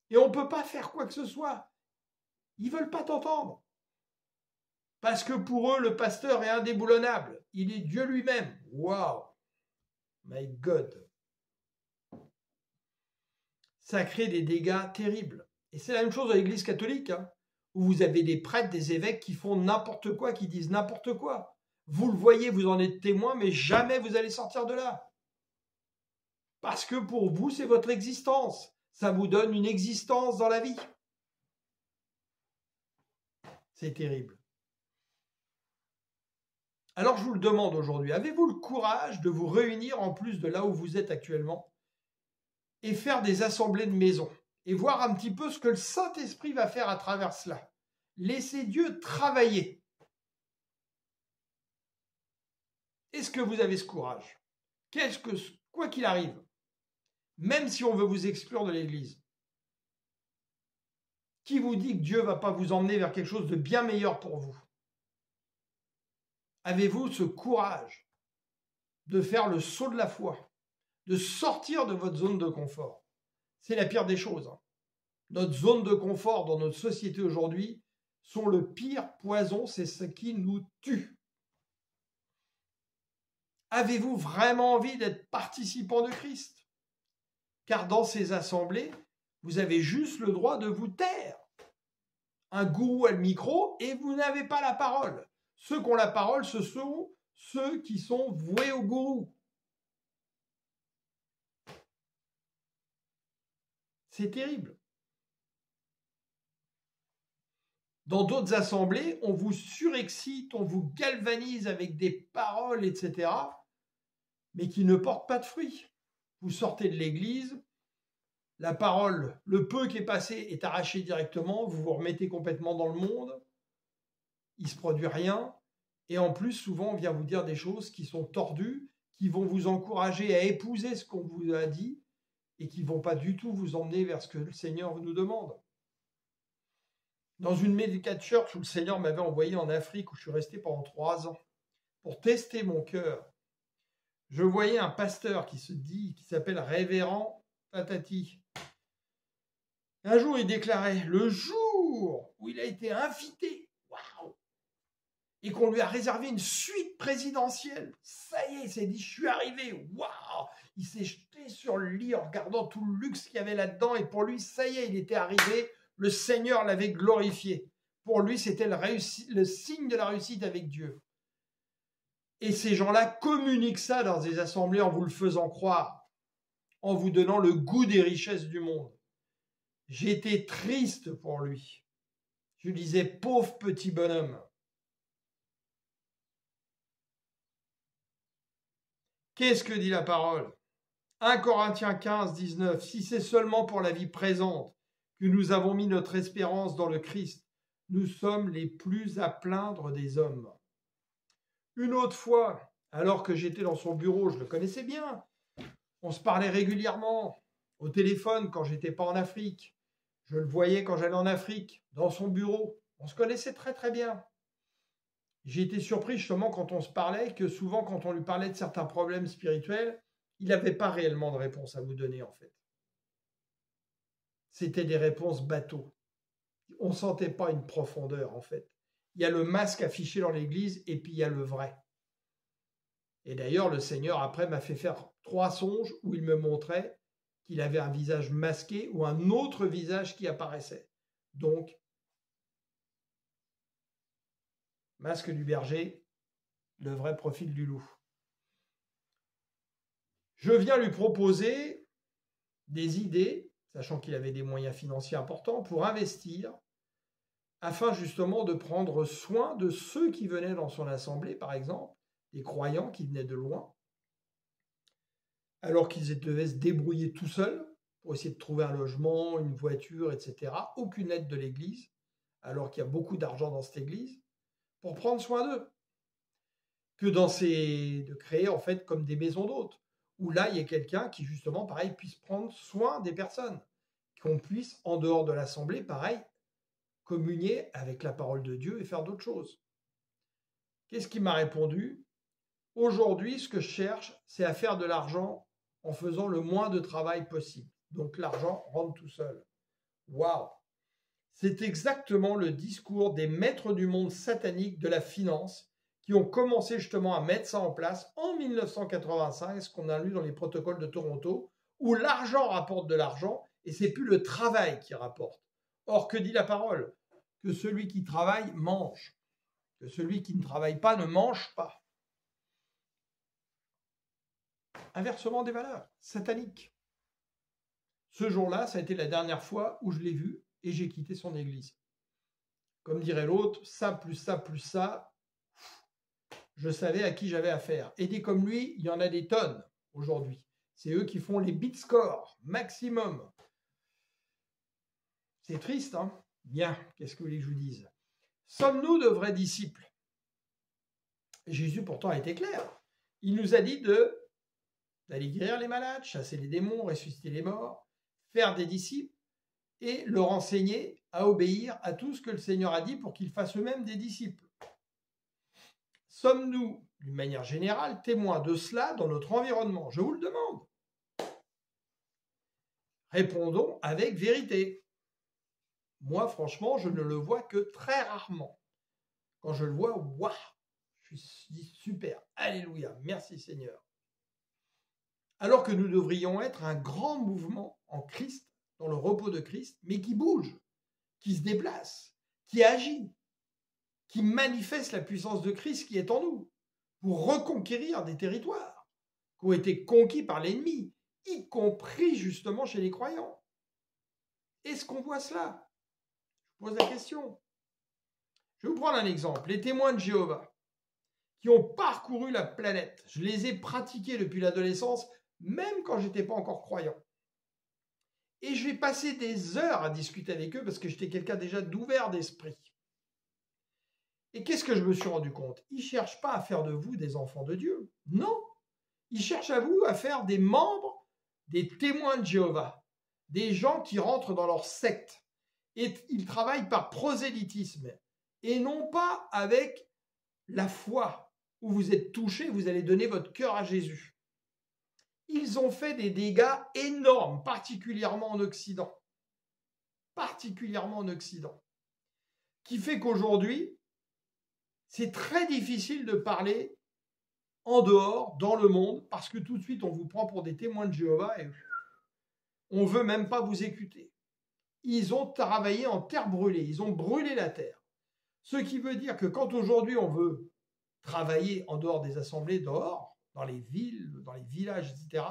Et on ne peut pas faire quoi que ce soit. Ils ne veulent pas t'entendre. Parce que pour eux, le pasteur est indéboulonnable. Il est Dieu lui-même. Waouh! My God! Ça crée des dégâts terribles. Et c'est la même chose à l'Église catholique, hein, où vous avez des prêtres, des évêques qui font n'importe quoi, qui disent n'importe quoi. Vous le voyez, vous en êtes témoin, mais jamais vous allez sortir de là. Parce que pour vous, c'est votre existence. Ça vous donne une existence dans la vie. C'est terrible. Alors je vous le demande aujourd'hui, avez-vous le courage de vous réunir en plus de là où vous êtes actuellement et faire des assemblées de maison et voir un petit peu ce que le Saint-Esprit va faire à travers cela? Laissez Dieu travailler. Est-ce que vous avez ce courage? Quoi qu'il arrive, même si on veut vous exclure de l'Église, qui vous dit que Dieu ne va pas vous emmener vers quelque chose de bien meilleur pour vous? Avez-vous ce courage de faire le saut de la foi, de sortir de votre zone de confort? C'est la pire des choses. Notre zone de confort dans notre société aujourd'hui sont le pire poison, c'est ce qui nous tue. Avez-vous vraiment envie d'être participant de Christ? Car dans ces assemblées, vous avez juste le droit de vous taire. Un gourou a le micro et vous n'avez pas la parole. Ceux qui ont la parole, ce sont ceux qui sont voués au gourou. C'est terrible. Dans d'autres assemblées, on vous surexcite, on vous galvanise avec des paroles, etc., mais qui ne portent pas de fruits. Vous sortez de l'église, la parole, le peu qui est passé est arraché directement, vous vous remettez complètement dans le monde, il ne se produit rien, et en plus, souvent, on vient vous dire des choses qui sont tordues, qui vont vous encourager à épouser ce qu'on vous a dit, et qui ne vont pas du tout vous emmener vers ce que le Seigneur nous demande. Dans une médical church où le Seigneur m'avait envoyé en Afrique, où je suis resté pendant 3 ans, pour tester mon cœur, je voyais un pasteur qui s'appelle Révérend Patati. Un jour, il déclarait, le jour où il a été invité, waouh, et qu'on lui a réservé une suite présidentielle, ça y est, il s'est dit, je suis arrivé, waouh, il s'est jeté sur le lit en regardant tout le luxe qu'il y avait là-dedans, et pour lui, ça y est, il était arrivé, le Seigneur l'avait glorifié. Pour lui, c'était le signe de la réussite avec Dieu. Et ces gens-là communiquent ça dans des assemblées en vous le faisant croire, en vous donnant le goût des richesses du monde. J'étais triste pour lui. Je disais, pauvre petit bonhomme. Qu'est-ce que dit la parole? 1 Corinthiens 15, 19. Si c'est seulement pour la vie présente que nous avons mis notre espérance dans le Christ, nous sommes les plus à plaindre des hommes. Une autre fois, alors que j'étais dans son bureau, je le connaissais bien, on se parlait régulièrement au téléphone quand j'étais pas en Afrique. Je le voyais quand j'allais en Afrique, dans son bureau. On se connaissait très très bien. J'ai été surpris justement quand on se parlait, que souvent quand on lui parlait de certains problèmes spirituels, il n'avait pas réellement de réponse à vous donner en fait. C'était des réponses bateaux. On ne sentait pas une profondeur en fait. Il y a le masque affiché dans l'église et puis il y a le vrai. Et d'ailleurs, le Seigneur après m'a fait faire 3 songes où il me montrait qu'il avait un visage masqué ou un autre visage qui apparaissait. Donc, masque du berger, le vrai profil du loup. Je viens lui proposer des idées, sachant qu'il avait des moyens financiers importants, pour investir, afin justement de prendre soin de ceux qui venaient dans son assemblée, par exemple, des croyants qui venaient de loin, alors qu'ils devaient se débrouiller tout seuls pour essayer de trouver un logement, une voiture, etc. Aucune aide de l'Église, alors qu'il y a beaucoup d'argent dans cette Église, pour prendre soin d'eux. Que de créer en fait comme des maisons d'hôtes, où là, il y a quelqu'un qui justement, pareil, puisse prendre soin des personnes, qu'on puisse, en dehors de l'Assemblée, pareil, communier avec la parole de Dieu et faire d'autres choses. Qu'est-ce qu'il m'a répondu? Aujourd'hui, ce que je cherche, c'est à faire de l'argent en faisant le moins de travail possible. Donc l'argent rentre tout seul. Waouh! C'est exactement le discours des maîtres du monde satanique de la finance qui ont commencé justement à mettre ça en place en 1985, ce qu'on a lu dans les protocoles de Toronto, où l'argent rapporte de l'argent et c'est plus le travail qui rapporte. Or, que dit la parole? Que celui qui travaille mange, que celui qui ne travaille pas ne mange pas. Inversement des valeurs, satanique. Ce jour-là, ça a été la dernière fois où je l'ai vu et j'ai quitté son église. Comme dirait l'autre, ça plus ça plus ça, je savais à qui j'avais affaire. Et des comme lui, il y en a des tonnes aujourd'hui. C'est eux qui font les beat scores maximum. C'est triste, hein? Bien, qu'est-ce que vous voulez que je vous dise? Sommes-nous de vrais disciples? Jésus pourtant a été clair. Il nous a dit d'aller guérir les malades, chasser les démons, ressusciter les morts, faire des disciples et leur enseigner à obéir à tout ce que le Seigneur a dit pour qu'ils fassent eux-mêmes des disciples. Sommes-nous, d'une manière générale, témoins de cela dans notre environnement? Je vous le demande. Répondons avec vérité. Moi, franchement, je ne le vois que très rarement. Quand je le vois, waouh, je suis super, alléluia, merci Seigneur. Alors que nous devrions être un grand mouvement en Christ, dans le repos de Christ, mais qui bouge, qui se déplace, qui agit, qui manifeste la puissance de Christ qui est en nous, pour reconquérir des territoires qui ont été conquis par l'ennemi, y compris justement chez les croyants. Est-ce qu'on voit cela? Je pose la question. Je vais vous prendre un exemple. Les témoins de Jéhovah, qui ont parcouru la planète, je les ai pratiqués depuis l'adolescence, même quand je n'étais pas encore croyant. Et je vais passer des heures à discuter avec eux parce que j'étais quelqu'un déjà d'ouvert d'esprit. Et qu'est-ce que je me suis rendu compte? Ils ne cherchent pas à faire de vous des enfants de Dieu. Non. Ils cherchent à vous à faire des membres, des témoins de Jéhovah, des gens qui rentrent dans leur secte. Et ils travaillent par prosélytisme et non pas avec la foi où vous êtes touché, vous allez donner votre cœur à Jésus. Ils ont fait des dégâts énormes, particulièrement en Occident. Particulièrement en Occident. Qui fait qu'aujourd'hui, c'est très difficile de parler en dehors, dans le monde, parce que tout de suite, on vous prend pour des témoins de Jéhovah et on ne veut même pas vous écouter. Ils ont travaillé en terre brûlée, ils ont brûlé la terre. Ce qui veut dire que quand aujourd'hui on veut travailler en dehors des assemblées, dehors, dans les villes, dans les villages, etc.,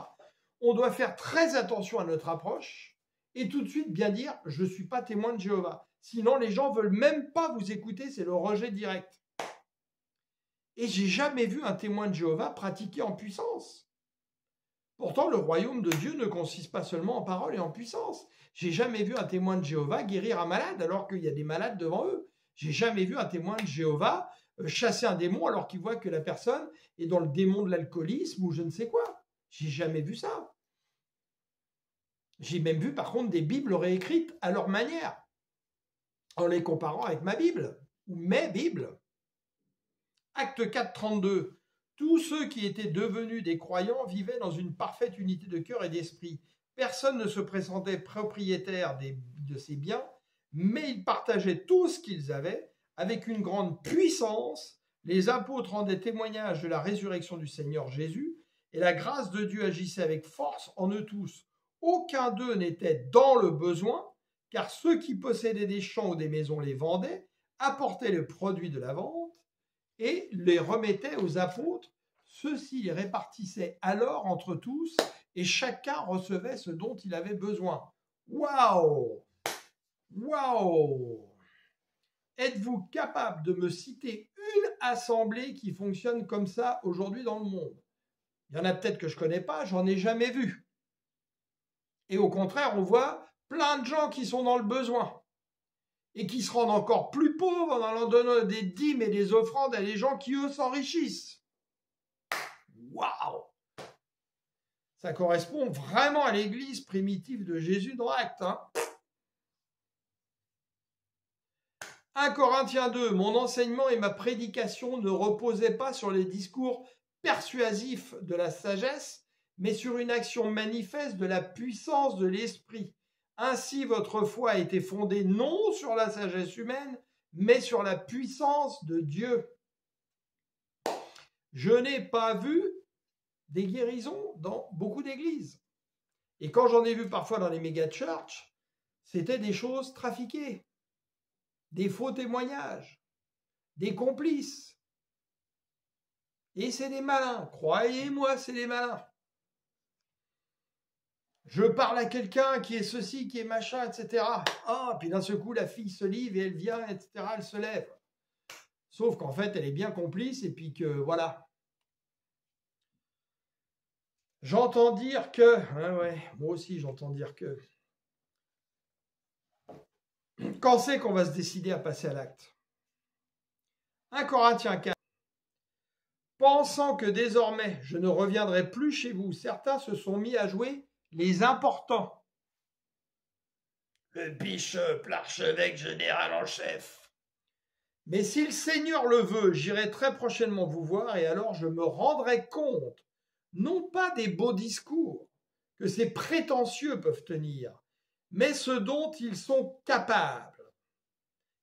on doit faire très attention à notre approche et tout de suite bien dire « je ne suis pas témoin de Jéhovah ». Sinon, les gens ne veulent même pas vous écouter, c'est le rejet direct. Et j'ai jamais vu un témoin de Jéhovah pratiquer en puissance. Pourtant, le royaume de Dieu ne consiste pas seulement en parole et en puissance. J'ai jamais vu un témoin de Jéhovah guérir un malade alors qu'il y a des malades devant eux. J'ai jamais vu un témoin de Jéhovah chasser un démon alors qu'il voit que la personne est dans le démon de l'alcoolisme ou je ne sais quoi. J'ai jamais vu ça. J'ai même vu par contre des Bibles réécrites à leur manière, en les comparant avec ma Bible ou mes Bibles. Acte 4, 32. Tous ceux qui étaient devenus des croyants vivaient dans une parfaite unité de cœur et d'esprit. Personne ne se présentait propriétaire de ses biens, mais ils partageaient tout ce qu'ils avaient avec une grande puissance. Les apôtres rendaient témoignage de la résurrection du Seigneur Jésus et la grâce de Dieu agissait avec force en eux tous. Aucun d'eux n'était dans le besoin, car ceux qui possédaient des champs ou des maisons les vendaient, apportaient le produit de la vente et les remettaient aux apôtres. Ceux-ci les répartissaient alors entre tous et chacun recevait ce dont il avait besoin. Waouh! Waouh! Êtes-vous capable de me citer une assemblée qui fonctionne comme ça aujourd'hui dans le monde? Il y en a peut-être que je ne connais pas, j'en ai jamais vu. Et au contraire, on voit plein de gens qui sont dans le besoin et qui se rendent encore plus pauvres en allant donner des dîmes et des offrandes à des gens qui, eux, s'enrichissent. Waouh! Ça correspond vraiment à l'église primitive de Jésus dans Actes. 1 Corinthiens 2, mon enseignement et ma prédication ne reposaient pas sur les discours persuasifs de la sagesse, mais sur une action manifeste de la puissance de l'esprit. Ainsi, votre foi a été fondée non sur la sagesse humaine, mais sur la puissance de Dieu. Je n'ai pas vu des guérisons dans beaucoup d'églises. Et quand j'en ai vu parfois dans les méga-churches, c'était des choses trafiquées, des faux témoignages, des complices. Et c'est des malins, croyez-moi, c'est des malins. Je parle à quelqu'un qui est ceci, qui est machin, etc. Ah, puis d'un seul coup, la fille se livre et elle vient, etc. Elle se lève. Sauf qu'en fait, elle est bien complice et puis que, voilà. J'entends dire que... ouais, moi aussi, j'entends dire que... Quand c'est qu'on va se décider à passer à l'acte? 1 Corinthiens 4. Pensant que désormais, je ne reviendrai plus chez vous, certains se sont mis à jouer les importants. Le bishop, l'archevêque général en chef. Mais si le Seigneur le veut, j'irai très prochainement vous voir et alors je me rendrai compte, non pas des beaux discours que ces prétentieux peuvent tenir, mais ce dont ils sont capables.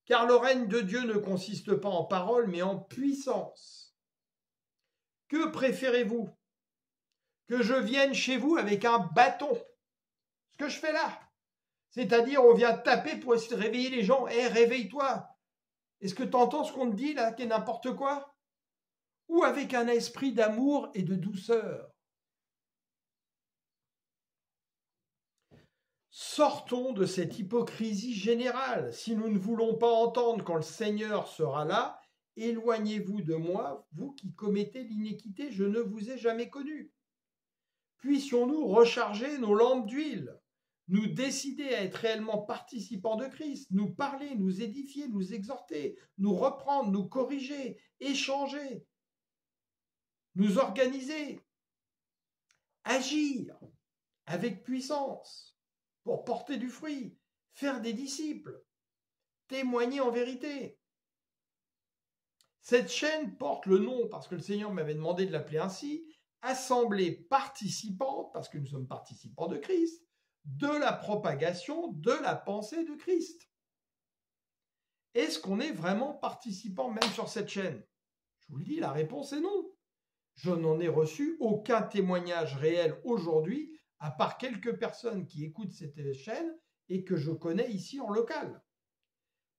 Car le règne de Dieu ne consiste pas en paroles, mais en puissance. Que préférez-vous? Que je vienne chez vous avec un bâton? Ce que je fais là. C'est-à-dire, on vient taper pour essayer de réveiller les gens. Hé, réveille-toi. Est-ce que tu entends ce qu'on te dit là, qui est n'importe quoi? Ou avec un esprit d'amour et de douceur? Sortons de cette hypocrisie générale. Si nous ne voulons pas entendre quand le Seigneur sera là, éloignez-vous de moi, vous qui commettez l'iniquité, je ne vous ai jamais connu. Puissions-nous recharger nos lampes d'huile, nous décider à être réellement participants de Christ, nous parler, nous édifier, nous exhorter, nous reprendre, nous corriger, échanger, nous organiser, agir avec puissance pour porter du fruit, faire des disciples, témoigner en vérité. Cette chaîne porte le nom, parce que le Seigneur m'avait demandé de l'appeler ainsi, assemblée participante, parce que nous sommes participants de Christ, de la propagation de la pensée de Christ. Est-ce qu'on est vraiment participant même sur cette chaîne? Je vous le dis, la réponse est non. Je n'en ai reçu aucun témoignage réel aujourd'hui, à part quelques personnes qui écoutent cette chaîne et que je connais ici en local.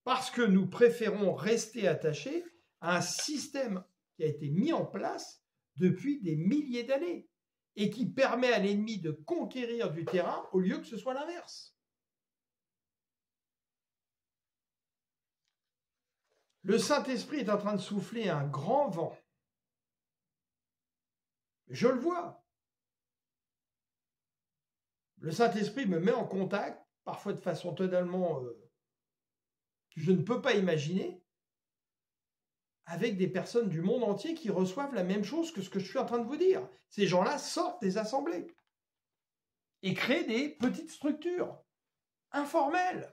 Parce que nous préférons rester attachés à un système qui a été mis en place depuis des milliers d'années et qui permet à l'ennemi de conquérir du terrain au lieu que ce soit l'inverse. Le Saint-Esprit est en train de souffler un grand vent. Je le vois. Le Saint-Esprit me met en contact, parfois de façon totalement que je ne peux pas imaginer, avec des personnes du monde entier qui reçoivent la même chose que ce que je suis en train de vous dire. Ces gens-là sortent des assemblées et créent des petites structures informelles.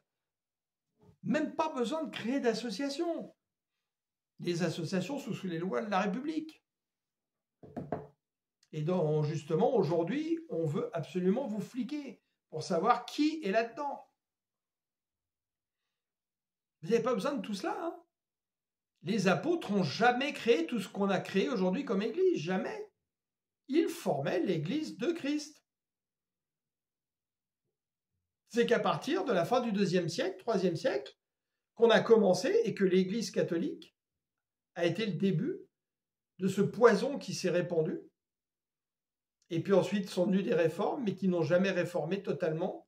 Même pas besoin de créer d'associations. Les associations sont sous les lois de la République. Et donc, justement, aujourd'hui, on veut absolument vous fliquer pour savoir qui est là-dedans. Vous n'avez pas besoin de tout cela, hein? Les apôtres n'ont jamais créé tout ce qu'on a créé aujourd'hui comme Église, jamais. Ils formaient l'Église de Christ. C'est qu'à partir de la fin du IIe siècle, IIIe siècle, qu'on a commencé et que l'Église catholique a été le début de ce poison qui s'est répandu. Et puis ensuite sont venues des réformes, mais qui n'ont jamais réformé totalement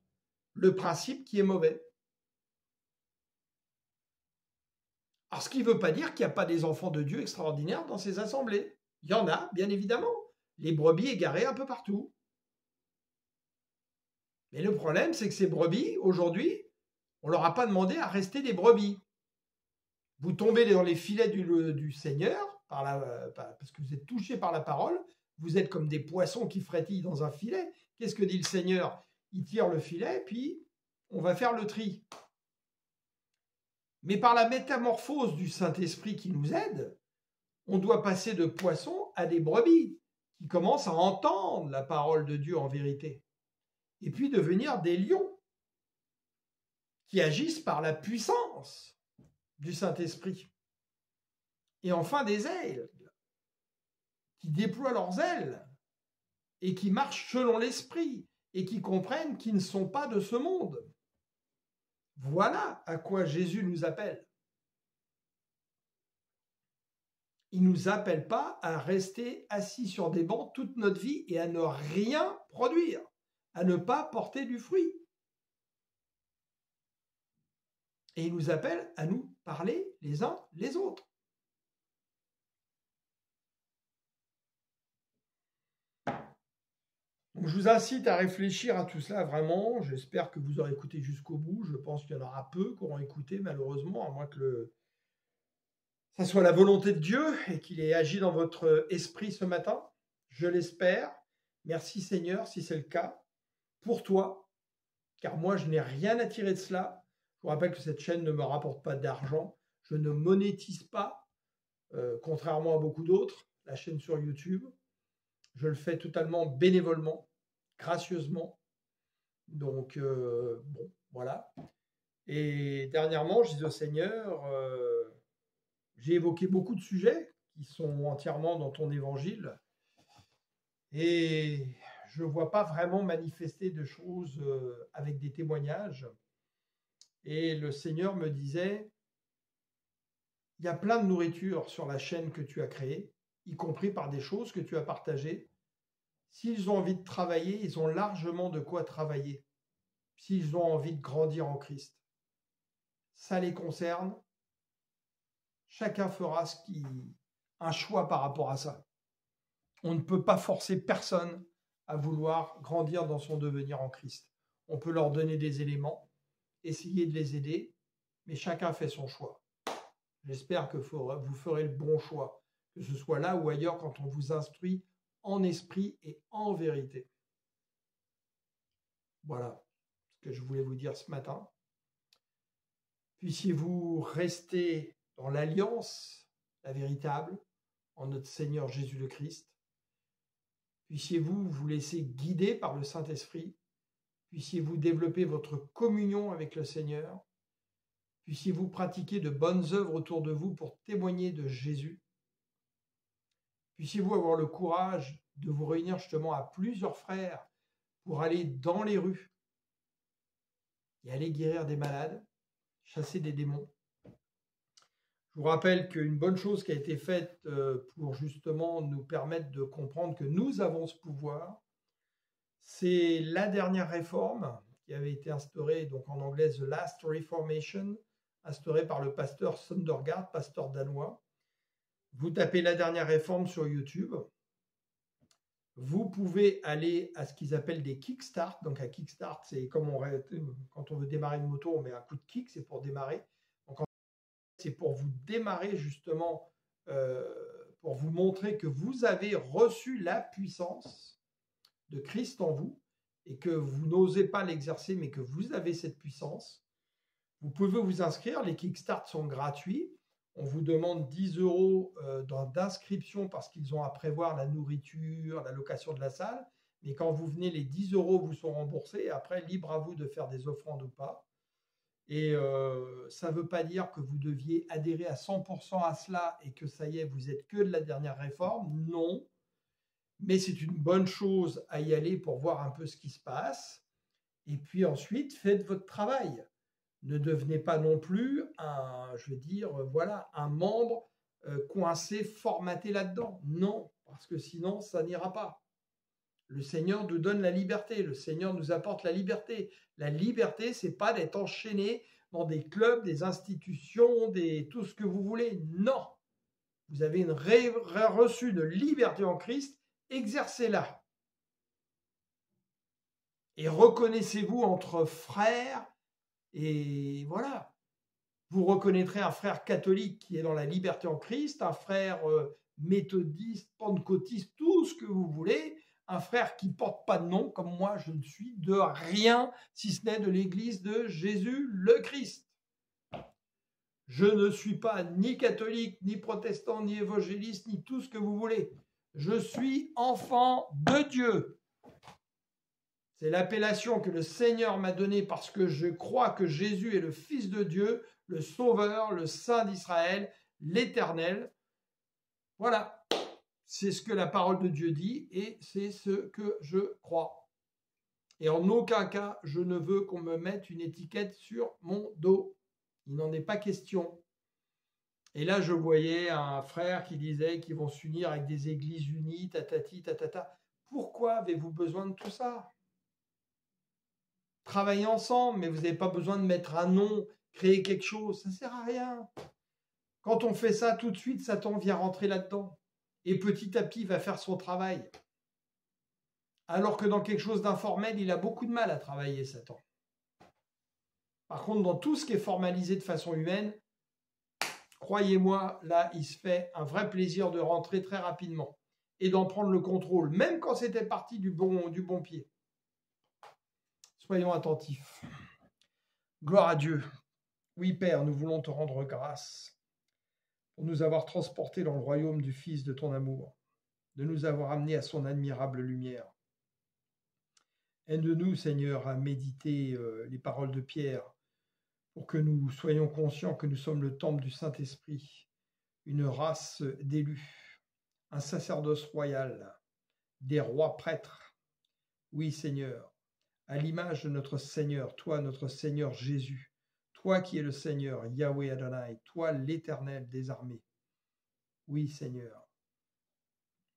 le principe qui est mauvais. Alors, ce qui ne veut pas dire qu'il n'y a pas des enfants de Dieu extraordinaires dans ces assemblées. Il y en a, bien évidemment. Les brebis égarées un peu partout. Mais le problème, c'est que ces brebis, aujourd'hui, on ne leur a pas demandé à rester des brebis. Vous tombez dans les filets du Seigneur, parce que vous êtes touchés par la parole, vous êtes comme des poissons qui frétillent dans un filet. Qu'est-ce que dit le Seigneur? Il tire le filet, puis on va faire le tri. Mais par la métamorphose du Saint-Esprit qui nous aide, on doit passer de poissons à des brebis qui commencent à entendre la parole de Dieu en vérité. Et puis devenir des lions qui agissent par la puissance du Saint-Esprit. Et enfin des aigles qui déploient leurs ailes et qui marchent selon l'Esprit et qui comprennent qu'ils ne sont pas de ce monde. Voilà à quoi Jésus nous appelle. Il ne nous appelle pas à rester assis sur des bancs toute notre vie et à ne rien produire, à ne pas porter du fruit. Et il nous appelle à nous parler les uns les autres. Donc, je vous incite à réfléchir à tout cela vraiment. J'espère que vous aurez écouté jusqu'au bout. Je pense qu'il y en aura peu qui auront écouté, malheureusement, à moins que ça soit la volonté de Dieu et qu'il ait agi dans votre esprit ce matin. Je l'espère. Merci Seigneur, si c'est le cas, pour toi, car moi, je n'ai rien à tirer de cela. Je vous rappelle que cette chaîne ne me rapporte pas d'argent. Je ne monétise pas, contrairement à beaucoup d'autres, la chaîne sur YouTube. Je le fais totalement bénévolement, gracieusement. Donc, bon, voilà. Et dernièrement, je dis au Seigneur, j'ai évoqué beaucoup de sujets qui sont entièrement dans ton évangile. Et je ne vois pas vraiment manifester de choses avec des témoignages. Et le Seigneur me disait, il y a plein de nourriture sur la chaîne que tu as créée, y compris par des choses que tu as partagées. S'ils ont envie de travailler, ils ont largement de quoi travailler. S'ils ont envie de grandir en Christ. Ça les concerne. Chacun fera un choix par rapport à ça. On ne peut pas forcer personne à vouloir grandir dans son devenir en Christ. On peut leur donner des éléments, essayer de les aider, mais chacun fait son choix. J'espère que vous ferez le bon choix, que ce soit là ou ailleurs quand on vous instruit en esprit et en vérité. Voilà ce que je voulais vous dire ce matin. Puissiez-vous rester dans l'alliance, la véritable, en notre Seigneur Jésus le Christ. Puissiez-vous vous laisser guider par le Saint-Esprit. Puissiez-vous développer votre communion avec le Seigneur. Puissiez-vous pratiquer de bonnes œuvres autour de vous pour témoigner de Jésus. Puissiez-vous avoir le courage de vous réunir justement à plusieurs frères pour aller dans les rues et aller guérir des malades, chasser des démons. Je vous rappelle qu'une bonne chose qui a été faite pour justement nous permettre de comprendre que nous avons ce pouvoir, c'est la dernière réforme qui avait été instaurée, donc en anglais The Last Reformation, instaurée par le pasteur Søndergaard, pasteur danois. Vous tapez la dernière réforme sur YouTube. Vous pouvez aller à ce qu'ils appellent des kickstart. Donc un kickstart, c'est comme quand on veut démarrer une moto, on met un coup de kick, c'est pour démarrer. Donc c'est pour vous démarrer justement, pour vous montrer que vous avez reçu la puissance de Christ en vous et que vous n'osez pas l'exercer, mais que vous avez cette puissance. Vous pouvez vous inscrire. Les kickstarts sont gratuits. On vous demande 10 € d'inscription parce qu'ils ont à prévoir la nourriture, la location de la salle. Mais quand vous venez, les 10 € vous sont remboursés. Après, libre à vous de faire des offrandes ou pas. Et ça ne veut pas dire que vous deviez adhérer à 100% à cela et que ça y est, vous êtes que de la dernière réforme. Non. Mais c'est une bonne chose à y aller pour voir un peu ce qui se passe. Et puis ensuite, faites votre travail. Ne devenez pas non plus un membre coincé, formaté là-dedans. Non, parce que sinon, ça n'ira pas. Le Seigneur nous donne la liberté. Le Seigneur nous apporte la liberté. La liberté, ce n'est pas d'être enchaîné dans des clubs, des institutions, tout ce que vous voulez. Non. Vous avez reçu une liberté en Christ. Exercez-la. Et reconnaissez-vous entre frères. Et voilà, vous reconnaîtrez un frère catholique qui est dans la liberté en Christ, un frère méthodiste, pentecôtiste, tout ce que vous voulez, un frère qui ne porte pas de nom, comme moi je ne suis de rien, si ce n'est de l'église de Jésus le Christ. Je ne suis pas ni catholique, ni protestant, ni évangéliste, ni tout ce que vous voulez. Je suis enfant de Dieu. C'est l'appellation que le Seigneur m'a donnée parce que je crois que Jésus est le Fils de Dieu, le Sauveur, le Saint d'Israël, l'Éternel. Voilà, c'est ce que la parole de Dieu dit et c'est ce que je crois. Et en aucun cas, je ne veux qu'on me mette une étiquette sur mon dos. Il n'en est pas question. Et là, je voyais un frère qui disait qu'ils vont s'unir avec des églises unies, tatati, tatata. Pourquoi avez-vous besoin de tout ça? Travaillez ensemble, mais vous n'avez pas besoin de mettre un nom, créer quelque chose. Ça ne sert à rien. Quand on fait ça, tout de suite, Satan vient rentrer là-dedans. Et petit à petit, il va faire son travail. Alors que dans quelque chose d'informel, il a beaucoup de mal à travailler, Satan. Par contre, dans tout ce qui est formalisé de façon humaine, croyez-moi, là, il se fait un vrai plaisir de rentrer très rapidement et d'en prendre le contrôle, même quand c'était parti du bon pied. Soyons attentifs. Gloire à Dieu. Oui, Père, nous voulons te rendre grâce pour nous avoir transportés dans le royaume du Fils de ton amour, de nous avoir amenés à son admirable lumière. Aide-nous, Seigneur, à méditer les paroles de Pierre pour que nous soyons conscients que nous sommes le temple du Saint-Esprit, une race d'élus, un sacerdoce royal, des rois prêtres. Oui, Seigneur, à l'image de notre Seigneur, toi, notre Seigneur Jésus, toi qui es le Seigneur, Yahweh Adonai, toi l'Éternel des armées. Oui, Seigneur.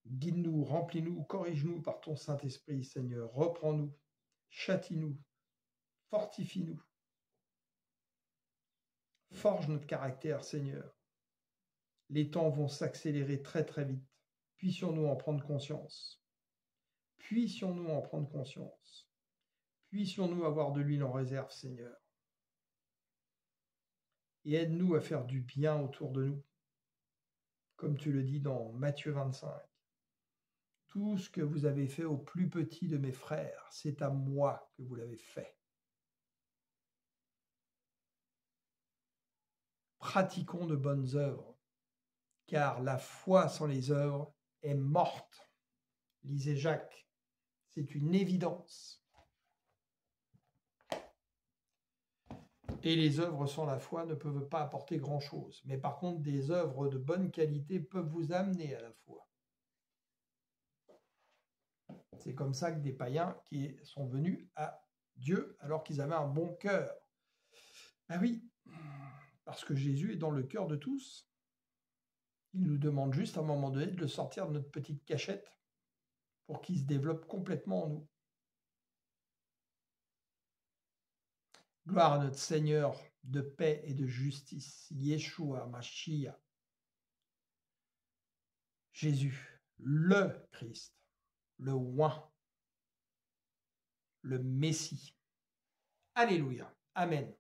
Guide-nous, remplis-nous, corrige-nous par ton Saint-Esprit, Seigneur. Reprends-nous, châtie-nous, fortifie-nous. Forge notre caractère, Seigneur. Les temps vont s'accélérer très très vite. Puissions-nous en prendre conscience. Puissions-nous en prendre conscience. Puissions-nous avoir de l'huile en réserve, Seigneur. Et aide-nous à faire du bien autour de nous. Comme tu le dis dans Matthieu 25. Tout ce que vous avez fait au plus petit de mes frères, c'est à moi que vous l'avez fait. Pratiquons de bonnes œuvres, car la foi sans les œuvres est morte. Lisez Jacques, c'est une évidence. Et les œuvres sans la foi ne peuvent pas apporter grand-chose. Mais par contre, des œuvres de bonne qualité peuvent vous amener à la foi. C'est comme ça que des païens qui sont venus à Dieu alors qu'ils avaient un bon cœur. Ah oui, parce que Jésus est dans le cœur de tous. Il nous demande juste à un moment donné de le sortir de notre petite cachette pour qu'il se développe complètement en nous. Gloire à notre Seigneur de paix et de justice, Yeshua Mashiach. Jésus, le Christ, le oint, le Messie. Alléluia. Amen.